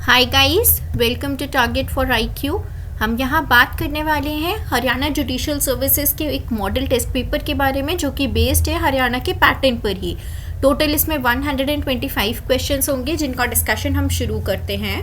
Hi guys, welcome to target for IQ. हम यहाँ बात करने वाले हैं हरियाणा जुडिशियल सर्विसेज के एक मॉडल टेस्ट पेपर के बारे में जो कि बेस्ड है हरियाणा के पैटर्न पर ही। टोटल इसमें 125 क्वेश्चंस होंगे जिनका डिस्कशन हम शुरू करते हैं।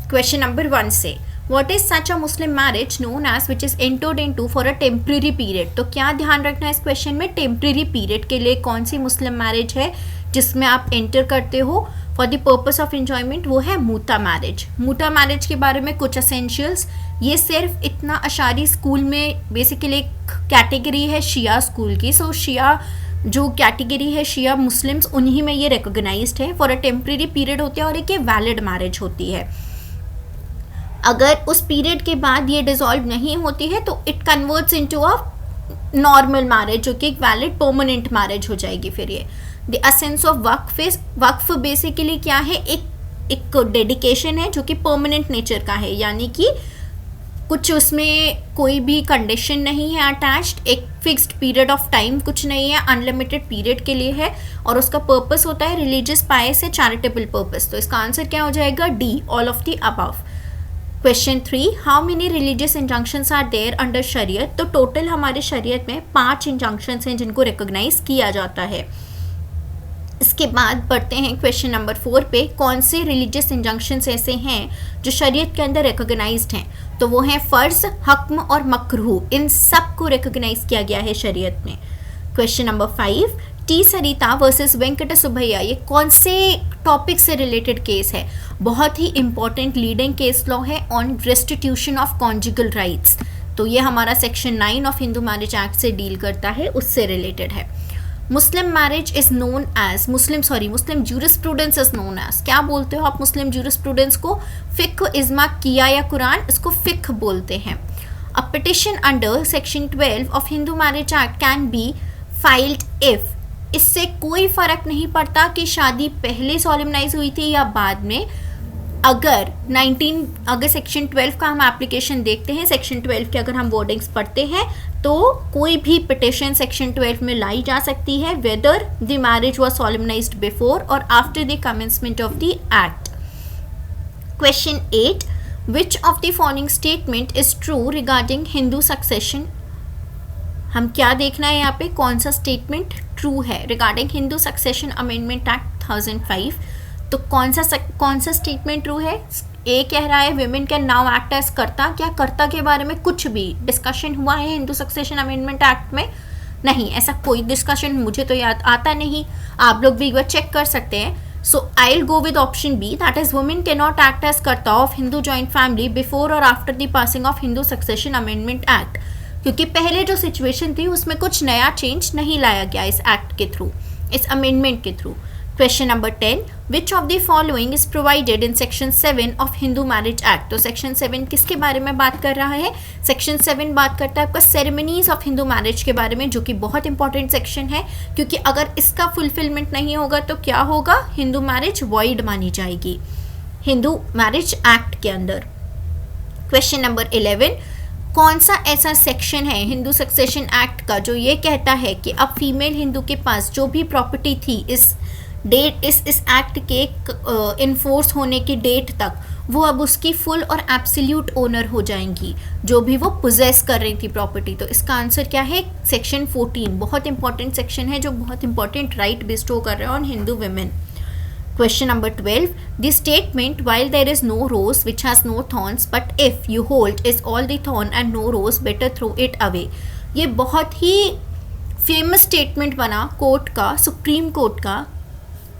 क्वेश्चन नंबर 1 से, what is such a Muslim marriage known as which is entered into for a temporary period. तो क्या ध्यान रखना है इस क्वेश्चन में, टेम्प्रेरी पीरियड के लिए कौन सी मुस्लिम मैरिज है जिसमें आप एंटर करते हो for the purpose of enjoyment, वो है मूता मैरिज। मूता मैरिज के बारे में कुछ असेंशियल्स, ये सिर्फ इतना अशारी स्कूल में बेसिकली एक कैटेगरी है शिया स्कूल की। सो शिया जो कैटेगरी है शिया मुस्लिम्स, उन्हीं में ये रिकॉग्नाइज्ड है। फॉर अ टेम्प्रेरी पीरियड होती है और एक ये वैलिड मैरिज होती है। अगर उस पीरियड के बाद ये डिसॉल्व नहीं होती है तो it converts into a normal marriage जो कि एक वैलिड परमानेंट मैरिज हो जाएगी। फिर ये the essence of Waqf basically क्या है, एक डेडिकेशन है जो कि परमानेंट नेचर का है, यानी कि कुछ उसमें कोई भी कंडीशन नहीं है अटैच्ड, एक फिक्स्ड पीरियड ऑफ टाइम कुछ नहीं है, अनलिमिटेड पीरियड के लिए है और उसका पर्पस होता है रिलीजियस पायस है, चैरिटेबल पर्पस। तो इसका आंसर क्या हो जाएगा, D, all of the above. Question 3, how many religious injunctions are there under शरीयत। तो टोटल हमारे शरीयत में 5 इंजंक्शंस हैं जिनको रिकॉग्नाइज किया जाता है। इसके बाद बढ़ते हैं क्वेश्चन नंबर 4 पे, कौन से रिलीजियस इंजंक्शंस ऐसे हैं जो शरीयत के अंदर रिकॉग्नाइज्ड हैं। तो वो हैं फ़र्ज, हक्म और मकरूह, इन सब को रिकॉग्नाइज किया गया है शरीयत में। Question number 5, T Sarita versus Venkata Subbaiah, ये कौन से टॉपिक से रिलेटेड केस है। बहुत ही इंपॉर्टेंट लीडिंग केस लॉ है on restitution of conjugal rights. तो ये हमारा section 9 of Hindu marriage act से डील करता है, उससे रिलेटेड है। Muslim marriage is known as Muslim jurisprudence is known as, क्या बोलते हो आप मुस्लिम जूरिस्प्रूडेंस को, फिक्ह, इज्मा, किया या कुरान, इसको फिक्ह बोलते हैं। A petition under section 12 of Hindu marriage act can be filed if, इससे कोई फर्क नहीं पड़ता कि शादी पहले सॉलेमनाइज हुई थी या बाद में। अगर सेक्शन 12 का हम एप्लीकेशन देखते हैं, सेक्शन 12 के अगर हम वर्डिंग्स पढ़ते हैं तो कोई भी पिटिशन सेक्शन 12 में लाई जा सकती है, whether the marriage was solemnised before और after the commencement of the act. Question 8, which of the following statement is true regarding Hindu succession. हम क्या देखना है यहाँ पे, कौन सा स्टेटमेंट ट्रू है regarding Hindu succession amendment act 2005। तो कौन सा स्टेटमेंट ट्रू है। ए कह रहा है women can now act as karta, क्या कर्ता के बारे में कुछ भी डिस्कशन हुआ है हिंदू सक्सेशन अमेंडमेंट एक्ट में, नहीं, ऐसा कोई डिस्कशन मुझे तो याद आता नहीं, आप लोग भी एक बार चेक कर सकते हैं। So I will go with option B, that is women cannot act as karta of Hindu joint family before और after the passing of Hindu succession amendment act, क्योंकि पहले जो सिचुएशन थी उसमें कुछ नया चेंज नहीं लाया गया इस एक्ट के थ्रू, इस अमेंडमेंट के through. Question number 10, which of the following is provided in section 7 of Hindu marriage act. तो सेक्शन 7 किसके बारे में बात कर रहा है, सेक्शन 7 बात करता है आपका सेरेमनीज ऑफ हिंदू मैरिज के बारे में, जो कि बहुत इंपॉर्टेंट सेक्शन है क्योंकि अगर इसका फुलफिलमेंट नहीं होगा तो क्या होगा, हिंदू मैरिज वॉइड मानी जाएगी हिंदू मैरिज एक्ट के अंदर। क्वेश्चन नंबर 11, कौन सा ऐसा सेक्शन है हिंदू सक्सेशन एक्ट का जो ये कहता है कि अब फीमेल हिंदू के पास जो भी प्रॉपर्टी थी इस एक्ट के इन्फोर्स होने की डेट तक, वो अब उसकी फुल और एब्सोल्यूट ओनर हो जाएंगी जो भी वो पोजेस कर रही थी प्रॉपर्टी। तो इसका आंसर क्या है, सेक्शन 14, बहुत इंपॉर्टेंट सेक्शन है जो बहुत इंपॉर्टेंट राइट बिस्टो कर रहे हैं on Hindu women. Question number 12, the statement while there is no rose which has no thorns but if you hold is all the thorn and no rose better throw it away, ये बहुत ही famous statement बना court का, supreme court का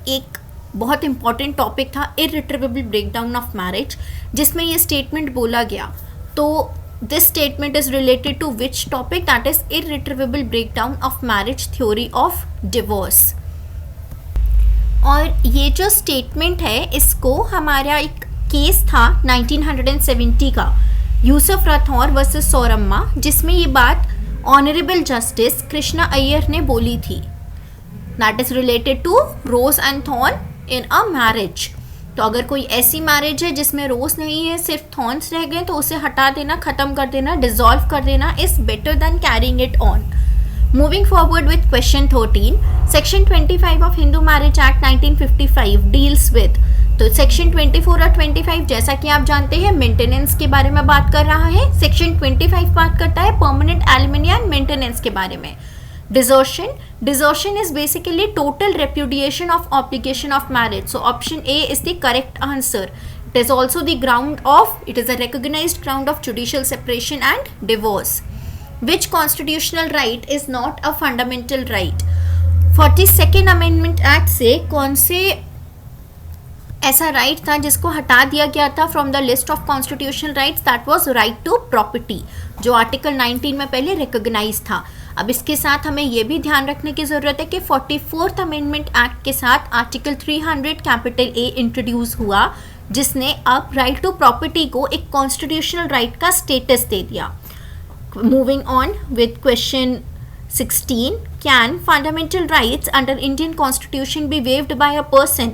एक बहुत important topic था, इररिट्रीवेबल breakdown of marriage, जिसमें ये स्टेटमेंट बोला गया। तो this statement is related to which topic, that is irretrievable breakdown of marriage theory of divorce. और ये जो स्टेटमेंट है इसको हमारा एक केस था 1970 का, यूसुफ राठौर वर्सेस सौरम्मा, जिसमें ये बात ऑनरेबल जस्टिस कृष्णा अय्यर ने बोली थी, that is related to rose and thorn in a marriage. तो अगर कोई ऐसी मैरिज है जिसमें रोज नहीं है, सिर्फ थॉर्न्स रह गए, तो उसे हटा देना, खत्म कर देना, डिसॉल्व कर देना is better than carrying it on. Moving forward with question 13, Section 25 of Hindu Marriage Act 1955 deals with तो सेक्शन 24 और 25 जैसा कि आप जानते हैं मेंटेनेंस के बारे में बात कर रहा है। सेक्शन 25 बात करता है परमानेंट एलिमनी एंड मेंटेनेंस के बारे में। Desertion is basically total repudiation of obligation of marriage. So option A is the correct answer. It is also the it is a recognized ground of judicial separation and divorce. Which constitutional right is not a fundamental right? 42nd Amendment Act से कौन से ऐसा right था जिसको हटा दिया गया था from the list of constitutional rights? That was right to property, जो आर्टिकल 19 में पहले रिकॉग्नाइज था। अब इसके साथ हमें यह भी ध्यान रखने की ज़रूरत है कि 44th अमेंडमेंट एक्ट के साथ आर्टिकल 300 कैपिटल ए इंट्रोड्यूस हुआ, जिसने अब राइट टू प्रॉपर्टी को एक कॉन्स्टिट्यूशनल राइट का स्टेटस दे दिया। Moving on with question 16, can fundamental rights under Indian constitution be waived by a person?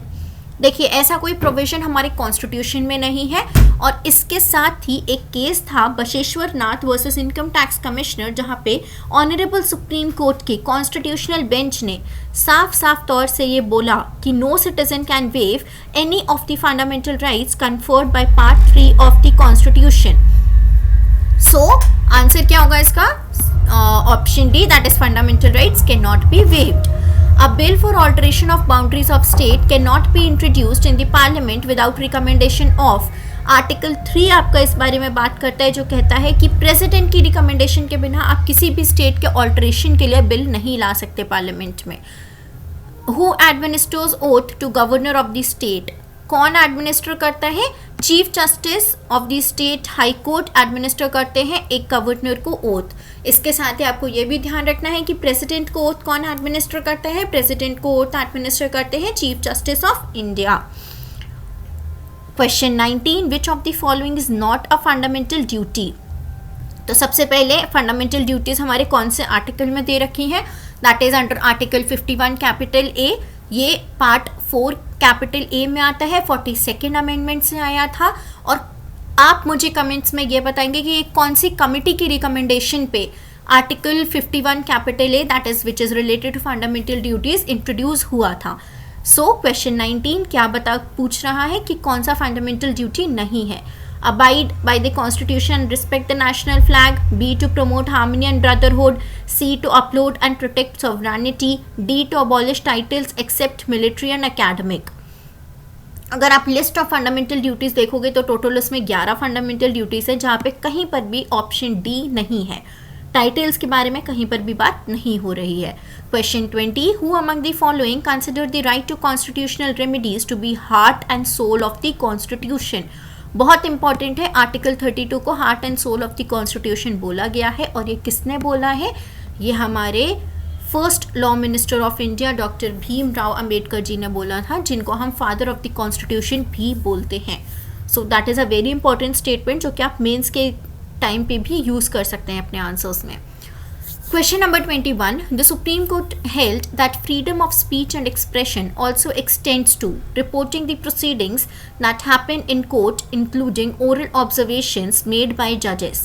देखिए, ऐसा कोई प्रोविजन हमारे कॉन्स्टिट्यूशन में नहीं है। और इसके साथ ही एक केस था Basheshwar Nath versus income tax commissioner, जहां पे ऑनरेबल सुप्रीम कोर्ट की कॉन्स्टिट्यूशनल बेंच ने साफ साफ तौर से ये बोला कि no citizen can waive any of the fundamental rights conferred by part 3 of the constitution. So answer क्या होगा इसका? Option D, that is fundamental rights can not be waived. A bill for alteration of boundaries of state cannot be introduced in the parliament without recommendation of. Article 3 आपका इस बारे में बात करता है, जो कहता है कि प्रेसिडेंट की रिकमेंडेशन के बिना आप किसी भी स्टेट के ऑल्ट्रेशन के लिए बिल नहीं ला सकते पार्लियामेंट में। Who administers oath to governor of the state? कौन एडमिनिस्टर करता है? Chief justice of the state high court administer करते हैं एक गवर्नर को ओथ। इसके साथ ही आपको ये भी ध्यान रखना है कि प्रेसिडेंट को ओथ कौन एडमिनिस्टर करता है? प्रेसिडेंट को ओथ एडमिनिस्टर करते हैं chief justice of India. Question 19, which of the following is not a fundamental duty? तो सबसे पहले फंडामेंटल ड्यूटीज हमारे कौन से आर्टिकल में दे रखी हैं? That is under article 51 capital ए। ये पार्ट 4 कैपिटल ए में आता है, 42nd अमेंडमेंट से आया था। और आप मुझे कमेंट्स में ये बताएंगे कि कौन सी कमिटी की रिकमेंडेशन पे article 51 capital A that is which is related to fundamental duties introduce हुआ था। सो क्वेश्चन 19 क्या पूछ रहा है कि कौन सा फंडामेंटल ड्यूटी नहीं है? Abide by the constitution and respect the national flag. B, to promote harmony and brotherhood. C, to uphold and protect sovereignty. D, to abolish titles except military and academic. अगर आप list of fundamental duties देखोगे तो total उसमें 11 fundamental duties है, जहाँ पे कहीं पर भी ऑप्शन डी नहीं है। टाइटल्स के बारे में कहीं पर भी बात नहीं हो रही है। Question 20, who among the following consider the right to constitutional remedies to be heart and soul of the constitution? बहुत इंपॉर्टेंट है, आर्टिकल 32 को heart and soul of the constitution बोला गया है। और ये किसने बोला है? ये हमारे first law minister of India doctor Bhimrao Ambedkar ji ने बोला था, जिनको हम फादर ऑफ द कॉन्स्टिट्यूशन भी बोलते हैं। So that is a very important statement, जो कि आप मेंस के टाइम पे भी यूज़ कर सकते हैं अपने आंसर्स में। Question number 21. The Supreme Court held that freedom of speech and expression also extends to reporting the proceedings that happen in court, including oral observations made by judges.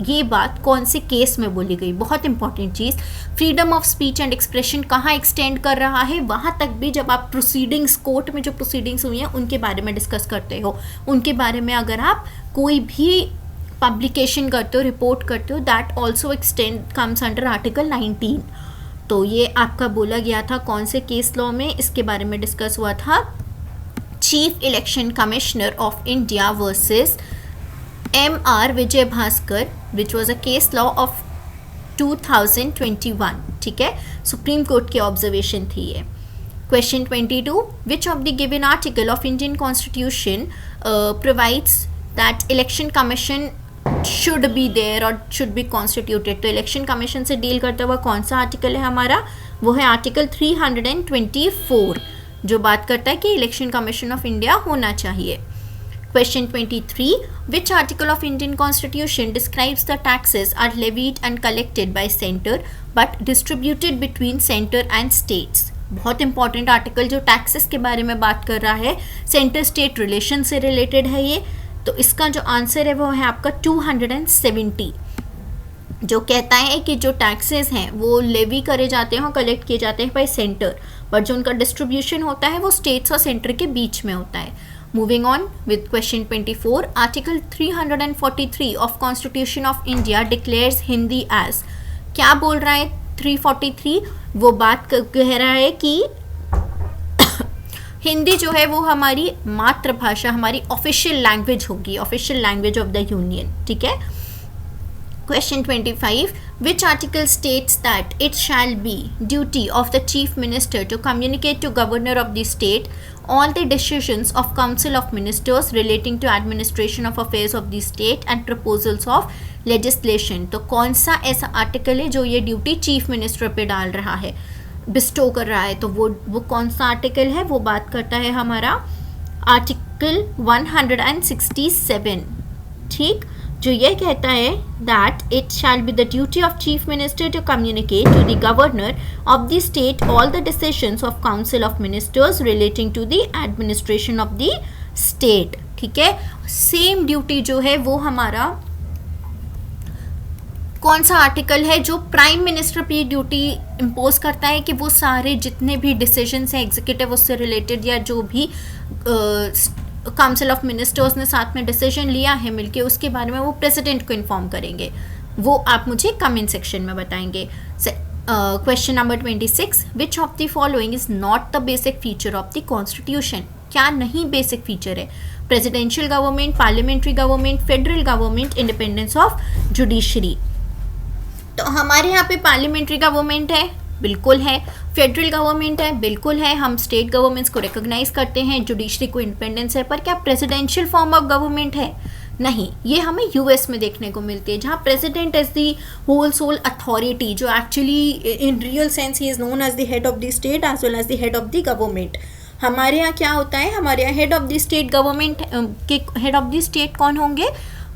ये बात कौन से केस में बोली गई? बहुत important cheese, freedom of speech and expression कहाँ extend कर रहा है? वहाँ तक भी जब आप प्रोसीडिंग्स, कोर्ट में जो प्रोसीडिंग्स हुई हैं उनके बारे में डिस्कस करते हो, उनके बारे में अगर आप कोई भी पब्लिकेशन करते हो, रिपोर्ट करते हो, that also extend comes under article 19। तो ये आपका बोला गया था कौन से केस लॉ में? इसके बारे में डिस्कस हुआ था chief election commissioner of India versus M.R. Vijay Bhaskar, which was a case law of 2021। ठीक है, सुप्रीम कोर्ट की ऑब्जर्वेशन थी ये। Question 22, which of the given article of Indian constitution provides that election commission should be there और should be constituted? तो election commission से deal करता हुआ कौन सा आर्टिकल है हमारा? वो है आर्टिकल 324, जो बात करता है कि इलेक्शन कमीशन ऑफ इंडिया होना चाहिए। Question 23, which article of Indian constitution describes the taxes are levied and collected by centre but distributed between centre and states? बहुत इंपॉर्टेंट आर्टिकल जो टैक्सेस के बारे में बात कर रहा है, सेंटर स्टेट रिलेशन से रिलेटेड है ये। तो इसका जो आंसर है वो है आपका 270, जो कहता है कि जो टैक्सेस हैं वो लेवी करे जाते हैं और कलेक्ट किए जाते हैं बाय सेंटर, बट जो उनका डिस्ट्रीब्यूशन होता है वो स्टेट्स और सेंटर के बीच में होता है। Moving on with question 24, Article 343 of Constitution of India declares Hindi as, क्या बोल रहा है 343? वो बात कह रहा है कि हिंदी जो है वो हमारी मातृभाषा, हमारी ऑफिशियल लैंग्वेज होगी, official language of the union, ठीक है। Question 25, which article states that it shall be duty of the chief minister to communicate to governor of the state all the decisions of council of ministers relating to administration of affairs of the state and proposals of legislation? तो कौन सा ऐसा article है जो ये duty chief minister पे डाल रहा है, बिस्टो कर रहा है? तो वो कौन सा आर्टिकल है? वो बात करता है हमारा आर्टिकल 167, ठीक, जो ये कहता है that it shall be the duty of chief minister to communicate to the governor of the state all the decisions of council of ministers relating to the administration of the state, ठीक है। Same duty जो है वो हमारा कौन सा article है जो प्राइम मिनिस्टर पे ड्यूटी इम्पोज करता है कि वो सारे जितने भी डिसीजंस हैं एग्जीक्यूटिव उससे रिलेटेड या जो भी काउंसिल ऑफ मिनिस्टर्स ने साथ में डिसीजन लिया है मिलके, उसके बारे में वो प्रेसिडेंट को इन्फॉर्म करेंगे। वो आप मुझे कमेंट सेक्शन में बताएंगे। Question number 26, which of the following is not the basic feature of the constitution? क्या नहीं बेसिक फीचर है? Presidential government, parliamentary government, federal government, independence of judiciary. तो हमारे यहाँ पे पार्लियामेंट्री गवर्नमेंट है, बिल्कुल है। फेडरल गवर्नमेंट है, बिल्कुल है। हम स्टेट गवर्नमेंट्स को रिकॉग्नाइज करते हैं, जुडिशरी को इंडिपेंडेंस है। पर क्या प्रेसिडेंशियल फॉर्म ऑफ गवर्नमेंट है? नहीं। ये हमें यूएस में देखने को मिलती है, जहाँ president is the whole sole authority, जो एक्चुअली इन रियल सेंस ही is known as the head of the state as well as the head of the government. हमारे यहाँ क्या होता है? हमारे यहाँ head of the state government के हेड ऑफ द स्टेट कौन होंगे?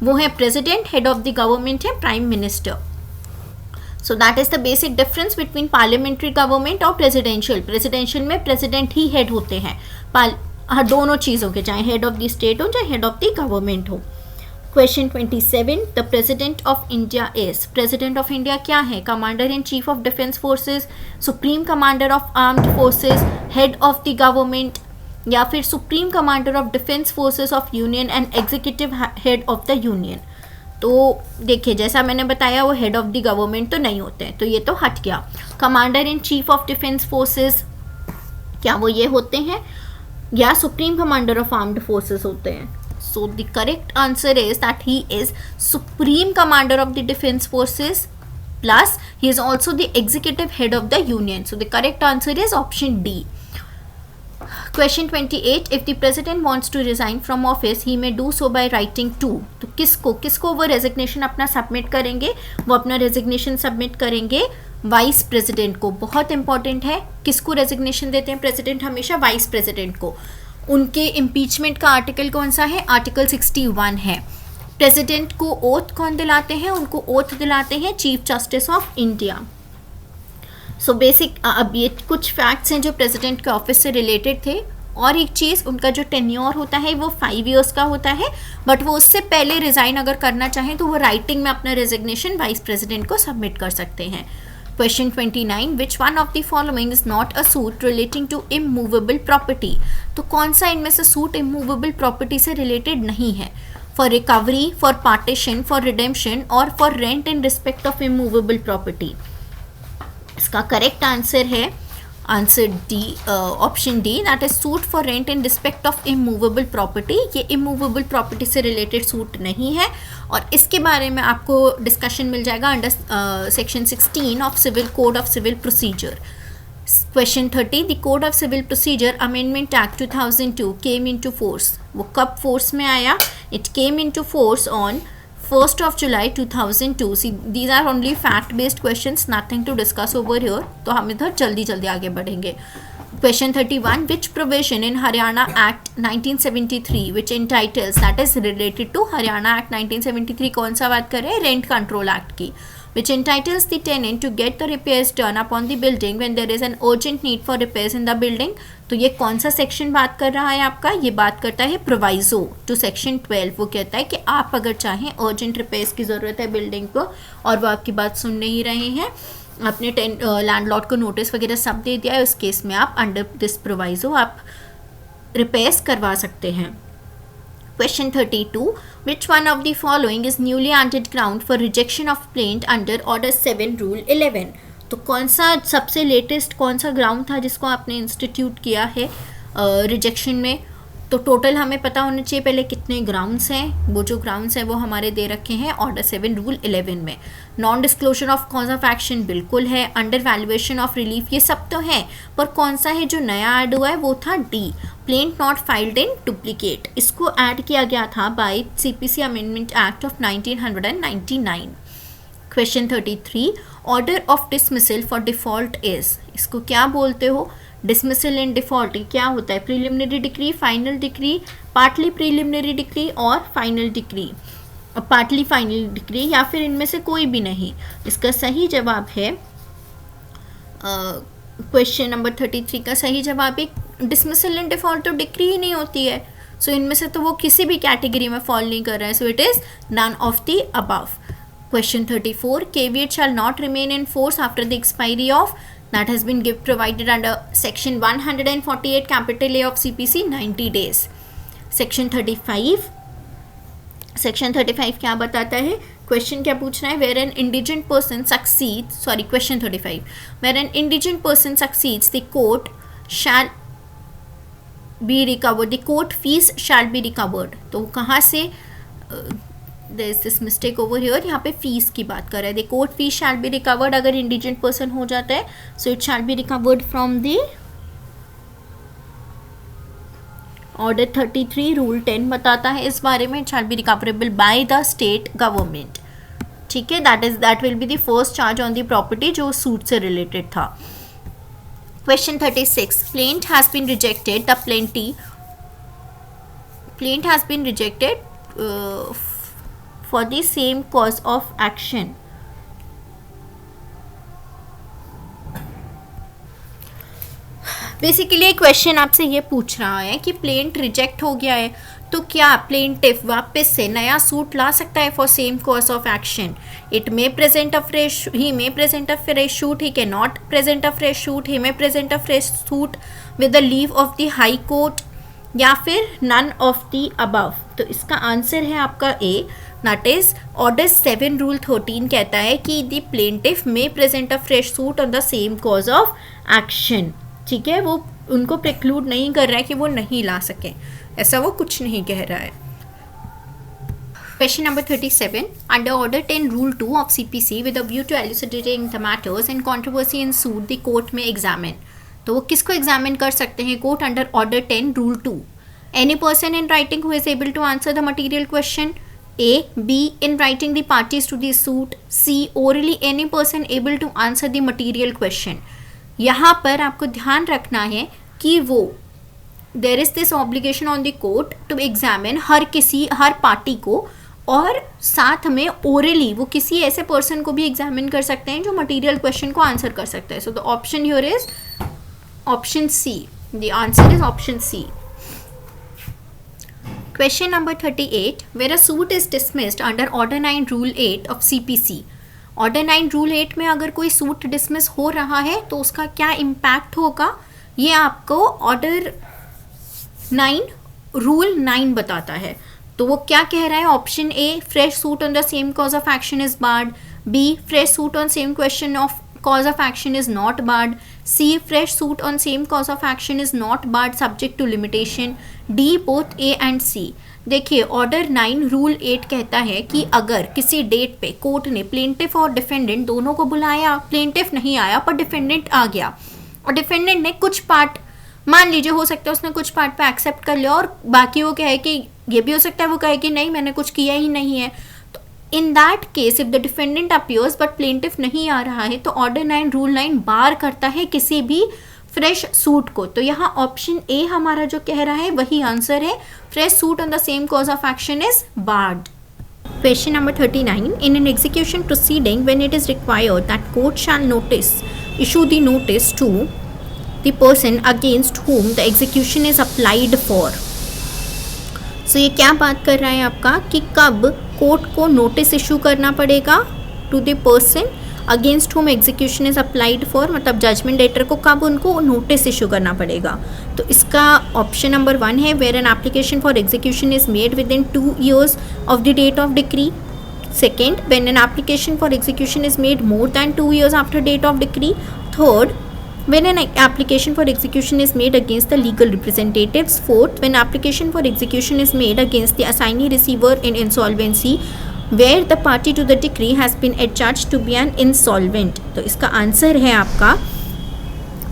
वो है president, head of the government है prime minister. So that is the basic difference between parliamentary government और प्रेसिडेंशियल। प्रेसिडेंशियल में प्रेसिडेंट ही हेड होते हैं दोनों चीज़ों के, चाहे हेड ऑफ द स्टेट हो चाहे हेड ऑफ द गवर्नमेंट हो। Question 27, the president of India is, president of India क्या है? Commander in chief of defence forces, supreme commander of armed forces, head of the government, या फिर supreme commander of defence forces of union and executive head of the union. तो देखिए, जैसा मैंने बताया वो हेड ऑफ द गवर्नमेंट तो नहीं होते हैं, तो ये तो हट गया। Commander in chief of defence forces, क्या वो ये होते हैं? या supreme commander of armed forces होते हैं? सो the correct answer is that he is supreme commander of the defence forces plus he is also the executive head of the union. So the correct answer is option D. Question 28, if the president wants to resign from office, he may do so by writing to, तो किसको वो resignation अपना submit करेंगे? वो अपना resignation submit करेंगे vice president को। बहुत इंपॉर्टेंट है, किसको रेजिग्नेशन देते हैं प्रेसिडेंट? हमेशा वाइस प्रेसिडेंट को। उनके इम्पीचमेंट का आर्टिकल कौन सा है? आर्टिकल 61 है। प्रेसिडेंट को ओथ कौन दिलाते हैं? उनको ओथ दिलाते हैं chief justice of India. So basic अब ये कुछ फैक्ट्स हैं जो प्रेसिडेंट के ऑफिस से रिलेटेड थे। और एक चीज़, उनका जो टेन्योर होता है वो 5 ईयर्स का होता है, बट वो उससे पहले रिज़ाइन अगर करना चाहें तो वो राइटिंग में अपना रेजिग्नेशन वाइस प्रेसिडेंट को सबमिट कर सकते हैं। Question 29, which one of the following is not a suit relating to immovable property? तो कौन सा इनमें से सूट इमूवेबल प्रॉपर्टी से रिलेटेड नहीं है? For recovery, for partition, for redemption और for rent in respect of immovable property? इसका करेक्ट आंसर है answer D, option D, that is suit for rent in respect of immovable property. ये immovable property से related suit नहीं है और इसके बारे में आपको डिस्कशन मिल जाएगा under section 16 of civil code of civil procedure. Question 30, the code of civil procedure amendment act 2002 came into force. वो कब फोर्स में आया? It came into force on 1st of July 2002. See, these are only fact based questions, nothing to discuss over here. तो हम इधर जल्दी आगे बढ़ेंगे। Question 31, which provision in Haryana Act 1973 which entitles, that is related to Haryana Act 1973, कौन सा बात कर रहे हैं? रेंट कंट्रोल एक्ट की। which entitles the tenant to get the repairs done upon the building when there is an urgent need for repairs in the building. तो ये कौन सा सेक्शन बात कर रहा है आपका? ये बात करता है प्रोवाइजो टू सेक्शन 12। वो कहता है कि आप अगर चाहें अर्जेंट रिपेयर्स की ज़रूरत है बिल्डिंग को और वो आपकी बात सुन नहीं रहे हैं, आपने लैंडलॉर्ड को नोटिस वगैरह सब दे दिया है, उस केस में आप अंडर दिस प्रोवाइजो आप रिपेयर्स करवा सकते हैं। Question 32. Which one of the following is newly added ground for rejection of plaint under Order 7 Rule 11? तो कौन सा सबसे लेटेस्ट कौन सा ग्राउंड था जिसको आपने इंस्टीट्यूट किया है रिजेक्शन में? तो टोटल हमें पता होना चाहिए पहले कितने ग्राउंड्स हैं. वो जो ग्राउंड्स हैं वो हमारे दे रखे हैं ऑर्डर 7 रूल 11 में. Non disclosure of cause of action बिल्कुल है. अंडर वैल्यूएशन ऑफ रिलीफ ये सब तो है, पर कौन सा है जो नया ऐड हुआ है वो था D, plaint not filed in duplicate. इसको ऐड किया गया था by CPC amendment act of 1999. Question 33. Order of dismissal for default is, इसको क्या बोलते हो? डिसमिसल इन डिफॉल्ट क्या होता है? Preliminary decree, final decree, partly preliminary decree और final decree, partly final decree, या फिर इनमें से कोई भी नहीं. इसका सही जवाब है क्वेश्चन नंबर 33 का सही जवाब है डिसमिसल इन डिफॉल्ट. तो डिक्री ही नहीं होती है, सो इनमें से तो वो किसी भी कैटेगरी में फॉल नहीं कर रहा है. So it is none of the above. Question 34. Caveat shall not remain in force after the expiry of, that has been provided under section 148 capital A of CPC 90 days. Section 35. Section 35 क्या बताता है? Question क्या पूछना है? Where an indigent person succeeds, sorry, question 35. Where an indigent person succeeds, the court shall be recovered. The court fees shall be recovered. तो कहाँ से there is this mistake over here, यहाँ पे फीस की बात कर रहे हैं. The court fee shall be recovered अगर indigent person हो जाता है, so it shall be recovered from the order 33 rule 10 बताता है इस बारे में. It shall be recoverable by the state government. ठीक है, that will be the first charge on the property जो सूट से related था. Question 36. Plaint has been rejected. The plaint has been rejected for the same cause of action. Basically question आपसे ये पूछ रहा है कि प्लेंट रिजेक्ट हो गया है तो क्या प्लेंटिफ वापस से नया सूट ला सकता है for same cause of action? It may present a fresh, he may present a fresh suit, he can not present a fresh suit, he may present a fresh suit with the leave of the high court, या फिर none of the above. तो इसका answer है आपका ए, that is order 7 rule 13 कहता है कि the plaintiff may present a fresh suit on the same cause of action. ठीक है, वो उनको प्रिक्लूड नहीं कर रहा है कि वो नहीं ला सकें, ऐसा वो कुछ नहीं कह रहा है. Question number 37. Under Order 10 Rule 2 of CPC, with a view to elucidating the matters in controversy in suit, the court may examine. तो वो किसको एग्जामिन कर सकते हैं court under order 10 rule 2? Any person in writing who is able to answer the material question. A. B. In writing the parties to the suit. C. Orally any person able to answer the material question. यहाँ पर आपको ध्यान रखना है कि वो there is this obligation on the court to examine हर party को, और साथ में ओरली वो किसी ऐसे पर्सन को भी एग्जामिन कर सकते हैं जो मटीरियल क्वेश्चन को आंसर कर सकता है. So the option here is option C. The answer is option C. Question number 38. Where a suit is dismissed under Order 9 Rule 8 of CPC. Order 9 Rule 8 में अगर कोई सूट डिसमिस हो रहा है तो उसका क्या इम्पैक्ट होगा, ये आपको ऑर्डर 9 रूल 9 बताता है. तो वो क्या कह रहा है? Option A, fresh suit on the same cause of action is barred. B, fresh suit on same question of cause of action is not barred. C, fresh suit on same cause of action is not barred subject to limitation. D, both A and C. देखिए order 9 rule 8 कहता है कि अगर किसी date पे court ने plaintiff और defendant दोनों को बुलाया, प्लेंटिफ नहीं आया पर डिफेंडेंट आ गया, और डिफेंडेंट ने कुछ पार्ट, मान लीजिए हो सकता है उसने कुछ पार्ट पे एक्सेप्ट कर लिया और बाकी वो कहे कि ये भी हो सकता है वो कहे कि नहीं मैंने कुछ किया ही नहीं है. In that case if the defendant appears but plaintiff नहीं आ रहा है तो ऑर्डर 9 रूल 9 बार करता है किसी भी फ्रेश सूट को. तो यहाँ ऑप्शन ए हमारा जो कह रहा है वही आंसर है. Fresh suit on the same cause of action is barred. Question number 39. In an execution proceeding, when it is required that court shall issue the notice to the person against whom the execution is applied for. So ये क्या बात कर रहा है आपका कि कब court को नोटिस इशू करना पड़ेगा to the person against whom execution is applied for, मतलब जजमेंट डेटर को कब उनको नोटिस इशू करना पड़ेगा। तो इसका ऑप्शन नंबर 1 है where an application for execution is made within 2 years of the date of decree. Second, when an application for execution is made more than 2 years after date of decree. Third, when an application for execution is made against the legal representatives. Fourth, when application for execution is made against the assignee receiver in insolvency where the party to the decree has been adjudged to be an insolvent. तो इसका answer है आपका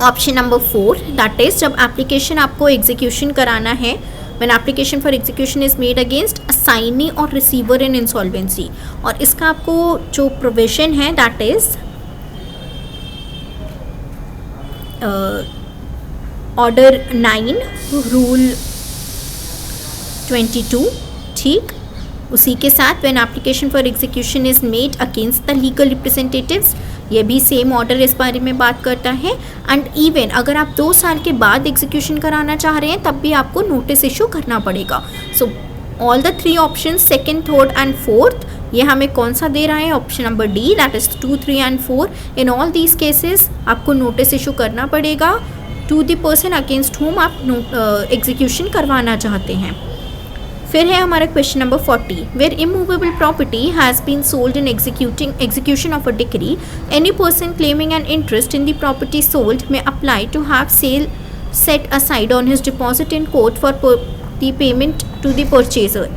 option number 4, that is जब application आपको execution कराना है when application for execution is made against assignee or receiver in insolvency। और इसका आपको जो प्रोविजन है दैट इज ऑर्डर 9 रूल 22, ठीक। उसी के साथ when application for execution is made against the legal representatives, ये भी सेम ऑर्डर इस बारे में बात करता है। एंड इवन अगर आप 2 साल के बाद एग्जीक्यूशन कराना चाह रहे हैं तब भी आपको नोटिस इशू करना पड़ेगा। So all the 3 option second, third and fourth, ये हमें कौन सा दे रहा है? Option number D, that is 2, 3 and 4। In all these cases आपको नोटिस इशू करना पड़ेगा to the person against whom आप एग्जीक्यूशन करवाना चाहते हैं। फिर है हमारा question number 40, where immovable property has been sold in execution of a decree, any person claiming an interest in the property sold may apply to have sale set aside on his deposit in court for the payment to the purchaser.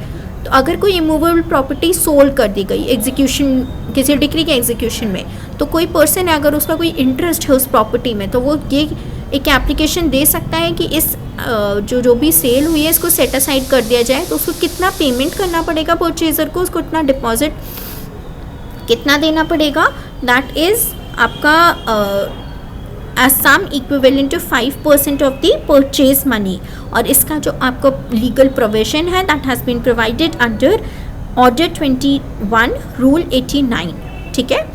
तो अगर कोई immovable property sold कर दी गई execution, किसी decree के execution में, तो कोई पर्सन है अगर उसका कोई इंटरेस्ट है उस प्रॉपर्टी में, तो वो ये एक एप्लीकेशन दे सकता है कि इस जो भी सेल हुई है इसको सेट असाइड कर दिया जाए। तो उसको कितना पेमेंट करना पड़ेगा परचेजर को, उसको इतना डिपॉजिट कितना देना पड़ेगा, दैट इज़ आपका as sum equivalent to 5% of the purchase money. और इसका जो आपका लीगल प्रोविजन है that has been provided under order 21 rule 89, ठीक है।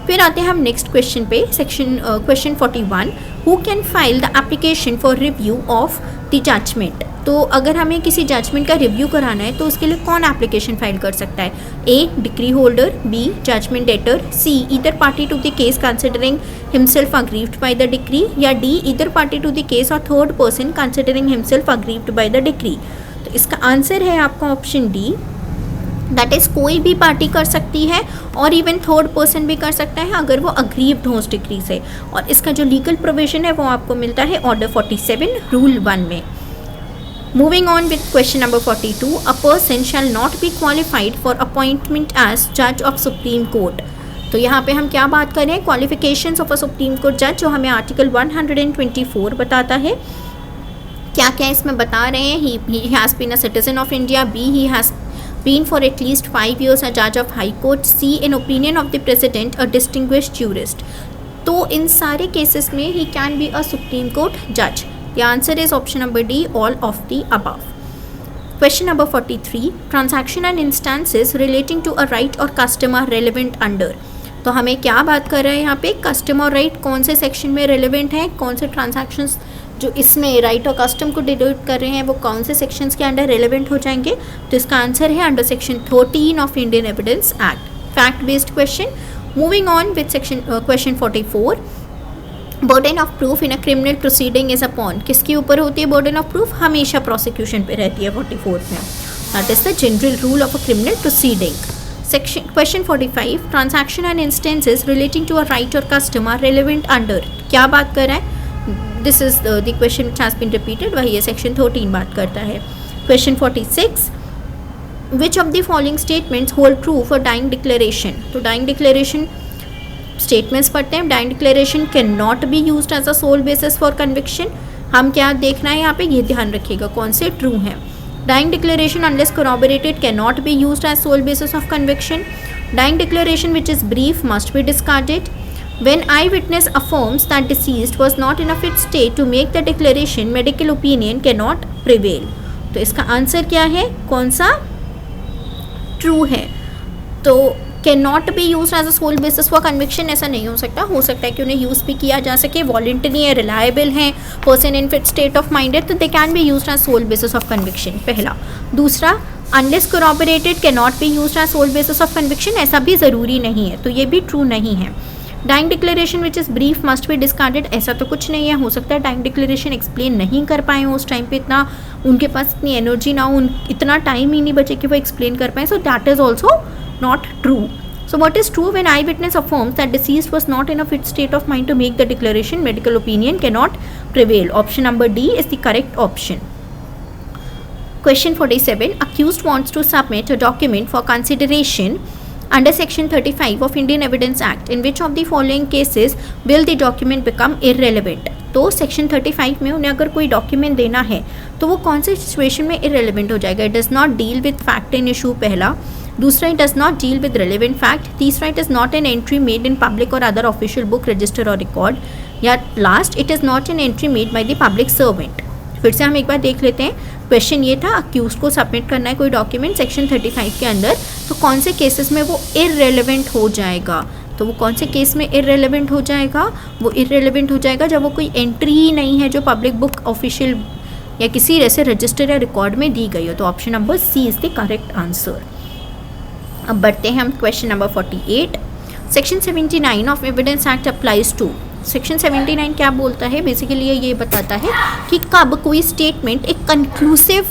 फिर आते हैं हम नेक्स्ट क्वेश्चन पे, section question 41, who can file the application for review of the judgment. तो अगर हमें किसी जजमेंट का रिव्यू कराना है तो उसके लिए कौन एप्लीकेशन फाइल कर सकता है? A, decree holder, B, judgment debtor, C, either party to the case considering himself aggrieved by the decree, या D, either party to the case और third person considering himself aggrieved by the decree. तो इसका answer है आपका option D, that is कोई भी party कर सकती है और इवन थर्ड पर्सन भी कर सकता है अगर वो अग्रीव्ड हो उस डिक्री से। और इसका जो लीगल प्रोविजन है वो आपको मिलता है ऑर्डर 47 रूल 1 में। Moving on with question number 42, a person shall not be qualified for appointment as जज ऑफ सुप्रीम कोर्ट। तो यहाँ पे हम क्या बात कर रहे हैं? Qualifications of a supreme court जज, जो हमें आर्टिकल 124 बताता है। क्या क्या इसमें बता रहे हैं? He has been a citizen of India, B, he has been for at least 5 years a judge of high court, C, in opinion of the president a distinguished jurist। तो इन सारे केसेस में he can be a supreme court judge। The answer is option number D, all of the above। Question number 43, transaction and instances relating to a right or custom are relevant under। तो हमें क्या बात कर रहे हैं यहाँ पे? Custom और राइट कौन से सेक्शन में रेलिवेंट है, कौन से ट्रांजैक्शंस जो इसमें राइट और कस्टम को डिनोट कर रहे हैं वो कौन से सेक्शंस के अंडर रेलिवेंट हो जाएंगे? तो इसका आंसर है under section 13 of Indian evidence act, fact based question. Moving on with section question 44, burden of proof in a criminal proceeding is upon. किसके ऊपर होती है बर्डन ऑफ प्रूफ? हमेशा प्रोसिक्यूशन पे रहती है 44 में। That is the general rule of a criminal proceeding. Section question 45, transaction and instances relating to a right or custom are relevant under। क्या बात कर रहा है? This is the question which has been repeated, वही ये section 13 बात करता है। Question 46, which of the following statements hold true for dying declaration। तो dying declaration statements पढ़ते हैं। dying declaration cannot be used as a sole basis for conviction। हम क्या देखना है यहाँ पे? ये ध्यान रखिएगा कौन से ट्रू हैं। Dying declaration unless corroborated cannot be used as sole basis of conviction। Dying declaration which is brief must be discarded। When eyewitness affirms that deceased was not in a fit state to make the declaration, medical opinion cannot prevail। तो इसका answer क्या है? कौन सा true है? तो cannot be used as a sole basis for conviction ऐसा नहीं हो सकता है कि उन्हें यूज़ भी किया जा सके, वॉलंटरी है, रिलायबल हैं, person in fit state of mind है, तो they can be used as sole basis of conviction, पहला। दूसरा, unless corroborated cannot be used as sole basis of conviction, ऐसा भी ज़रूरी नहीं है, तो ये भी ट्रू नहीं है. Dying declaration which is brief must be discarded, ऐसा तो कुछ नहीं है. हो सकता है डाइंग डिक्लेरेशन एक्सप्लेन नहीं कर पाए हो उस टाइम पे, इतना उनके पास इतनी एनर्जी ना हो, इतना टाइम ही नहीं बचे कि वो एक्सप्लेन कर पाए. So that is also not true. So what is true when eyewitness affirms that deceased was not in a fit state of mind to make the declaration? Medical opinion cannot prevail. Option number D is the correct option. Question 47. Accused wants to submit a document for consideration under section 35 of Indian Evidence Act. In which of the following cases will the document become irrelevant? तो section 35 में उन्हें अगर कोई document देना है तो वो कौन से सिचुएशन में इरेलीवेंट हो जाएगा? It does not deal with fact in issue, पहला. दूसरा, it does not deal with relevant fact. तीसरा, it is not an entry made in public और अदर ऑफिशियल बुक, रजिस्टर और रिकॉर्ड. या last, it is not an entry made by the public servant. फिर से हम एक बार देख लेते हैं. क्वेश्चन ये था, अक्यूज को सबमिट करना है कोई डॉक्यूमेंट सेक्शन 35 के अंदर, तो कौन से केसेस में वो इररेलेवेंट हो जाएगा? तो वो कौन से केस में इररेलेवेंट हो जाएगा? वो इररेलेवेंट हो जाएगा जब वो कोई एंट्री ही नहीं है जो पब्लिक बुक, ऑफिशियल या किसी ऐसे रजिस्टर या रिकॉर्ड में दी गई हो. तो option number C is the correct answer. अब बढ़ते हैं हम question number 48. Section 79 of evidence act applies to. Section 79 क्या बोलता है? बेसिकली ये बताता है कि कब कोई स्टेटमेंट एक कंक्लूसिव,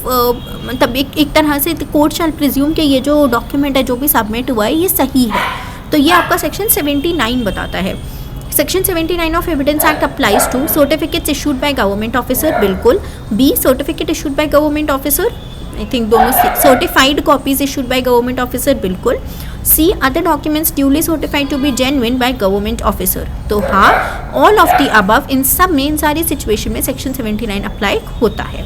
मतलब एक तरह से कोर्ट शैल प्रिज्यूम कि ये जो डॉक्यूमेंट है जो भी सबमिट हुआ है ये सही है. तो ये आपका सेक्शन 79 बताता है. Section 79 of evidence act applies to certificates issued by government officer, बिल्कुल. B, certificate issued by government officer, I think दोनों. Certified copies issued by government officer, बिल्कुल. C, other documents duly certified to be genuine by government officer. तो हाँ, all of the above, इन सब में, इन सारी situation में सेक्शन 79 अप्लाई होता है.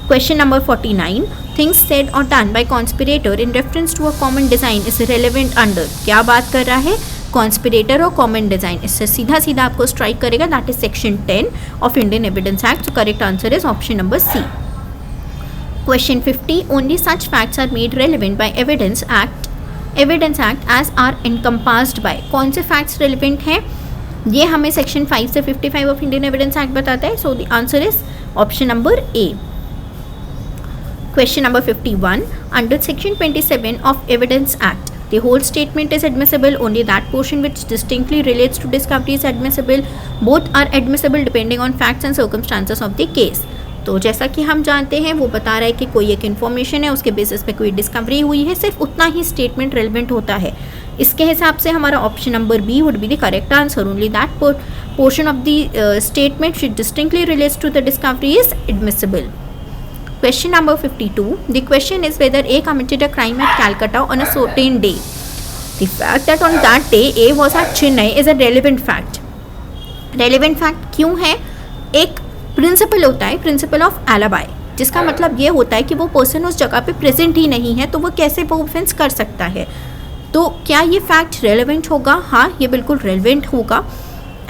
Question number 49. Things said or done by conspirator in reference to a common design is relevant under. क्या बात कर रहा है? कॉन्स्पिरेटर और कॉमन डिज़ाइन. इससे सीधा सीधा आपको स्ट्राइक करेगा. That is section 10 of Indian evidence act. So correct answer is option number C. Question 50. Only such facts are made relevant by Evidence Act as are encompassed by. कौन से facts relevant हैं? ये हमें section 5 से 55 of Indian evidence act बताता है. So the answer is option number A. Question number 51. Under section 27 of Evidence Act, the whole statement is admissible. Only that portion which distinctly relates to discovery is admissible. Both are admissible depending on facts and circumstances of the case. तो जैसा कि हम जानते हैं, वो बता रहा है कि कोई एक इन्फॉर्मेशन है, उसके बेसिस पे कोई डिस्कवरी हुई है, सिर्फ उतना ही स्टेटमेंट रेलिवेंट होता है. इसके हिसाब से हमारा option number B would be the correct answer. Only that portion of the statement which distinctly relates to the discovery is admissible. Question number 52. The question is whether A committed a crime at Calcutta on a certain day. The fact that on that day A was at Chennai is a relevant fact. Relevant fact क्यों है? एक principal होता है, principle of alibi, जिसका मतलब ये होता है कि वो पर्सन उस जगह पे प्रेजेंट ही नहीं है, तो वो कैसे वो ऑफेंस कर सकता है. तो क्या ये फैक्ट रेलिवेंट होगा? हाँ, ये बिल्कुल रेलिवेंट होगा.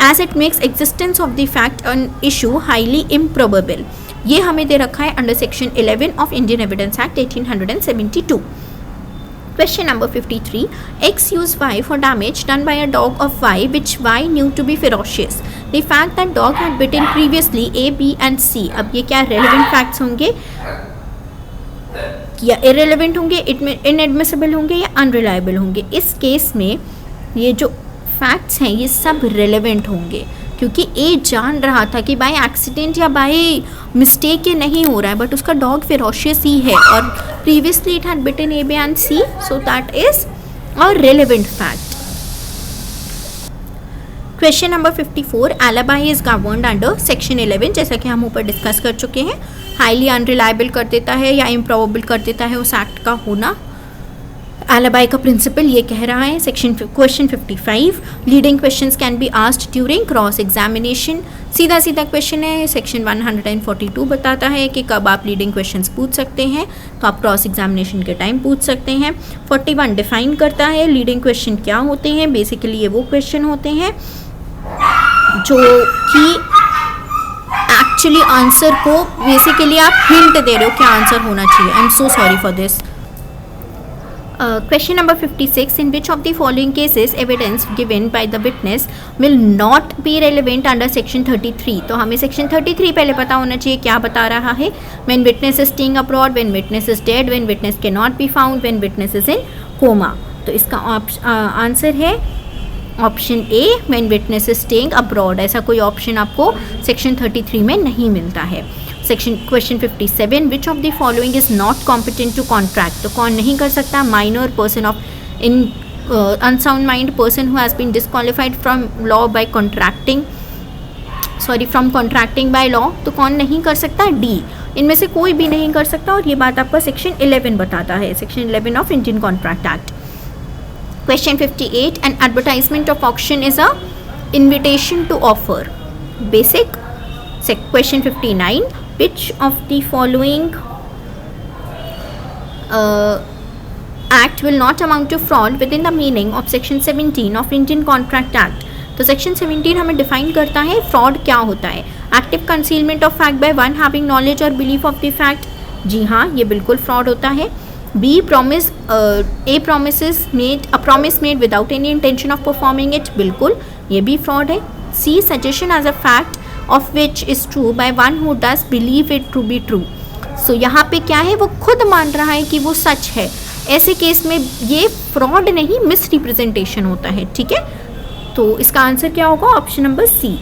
As it makes existence of the fact on issue highly improbable. ये हमें दे रखा है under section 11 of Indian evidence act 1872. Question number 53. X used Y for damage done by a dog of Y which Y knew to be ferocious. The fact that dog had bitten previously A, B and C. अब ये क्या relevant facts होंगे या irrelevant होंगे, inadmissible होंगे या unreliable होंगे? इस केस में ये जो facts हैं ये सब relevant होंगे, क्योंकि ए जान रहा था कि बाय एक्सीडेंट या बाय मिस्टेक ये नहीं हो रहा है, बट उसका डॉग फेरोशियस ही है और previously it had bitten A, B and C. So that is a relevant fact. Question number 54. Alibi is governed under section 11. जैसा कि हम ऊपर डिस्कस कर चुके हैं, हाईली अनरिलायबल कर देता है या इम्प्रोबेबल कर देता है उस एक्ट का होना. एलिबाई का प्रिंसिपल ये कह रहा है. Question 55. Leading questions can be asked during cross examination. सीधा सीधा क्वेश्चन है. सेक्शन 142 बताता है कि कब आप लीडिंग क्वेश्चंस पूछ सकते हैं, तो आप क्रॉस एग्जामिनेशन के टाइम पूछ सकते हैं. 41 डिफाइन करता है लीडिंग क्वेश्चन क्या होते हैं. बेसिकली ये वो क्वेश्चन होते हैं जो कि एक्चुअली आंसर को बेसिकली आप हिंट दे रहे हो क्या आंसर होना चाहिए. I am so sorry for this. Question number 56. In which of the following cases evidence given by the witness will not be relevant under section 33? तो हमें section 33 पहले पता होना चाहिए क्या बता रहा है. When witness is staying abroad, when witness is dead, when witness cannot be found, when witness is in coma. तो इसका आंसर है option A, when witness is staying abroad. ऐसा कोई ऑप्शन आपको सेक्शन 33 में नहीं मिलता है. Question 57. Which of the following is not competent to contract? तो कौन नहीं कर सकता? Minor, person of in unsound mind, person who has been disqualified from law by contracting, from contracting by law. तो कौन नहीं कर सकता? डी. इनमें से कोई भी नहीं कर सकता और ये बात आपका सेक्शन 11 बताता है, section 11 of Indian contract act. Question 58. An advertisement of auction is a invitation to offer. Basic. Question 59. Which of the following act will not amount to fraud within the meaning of section 17 of Indian Contract Act? तो section 17 हमें define करता है fraud क्या होता है. Active concealment of fact by one having knowledge और belief of the fact. जी हाँ, ये बिल्कुल फ्रॉड होता है. B, promise made without any intention of performing it. बिल्कुल, ये भी फ्रॉड है. C, suggestion as a fact of which is true by one who does believe it to be true. So यहाँ पे क्या है, वो खुद मान रहा है कि वो सच है. ऐसे केस में ये फ्रॉड नहीं, मिस रिप्रेजेंटेशन होता है. ठीक है, तो इसका आंसर क्या होगा? Option number C.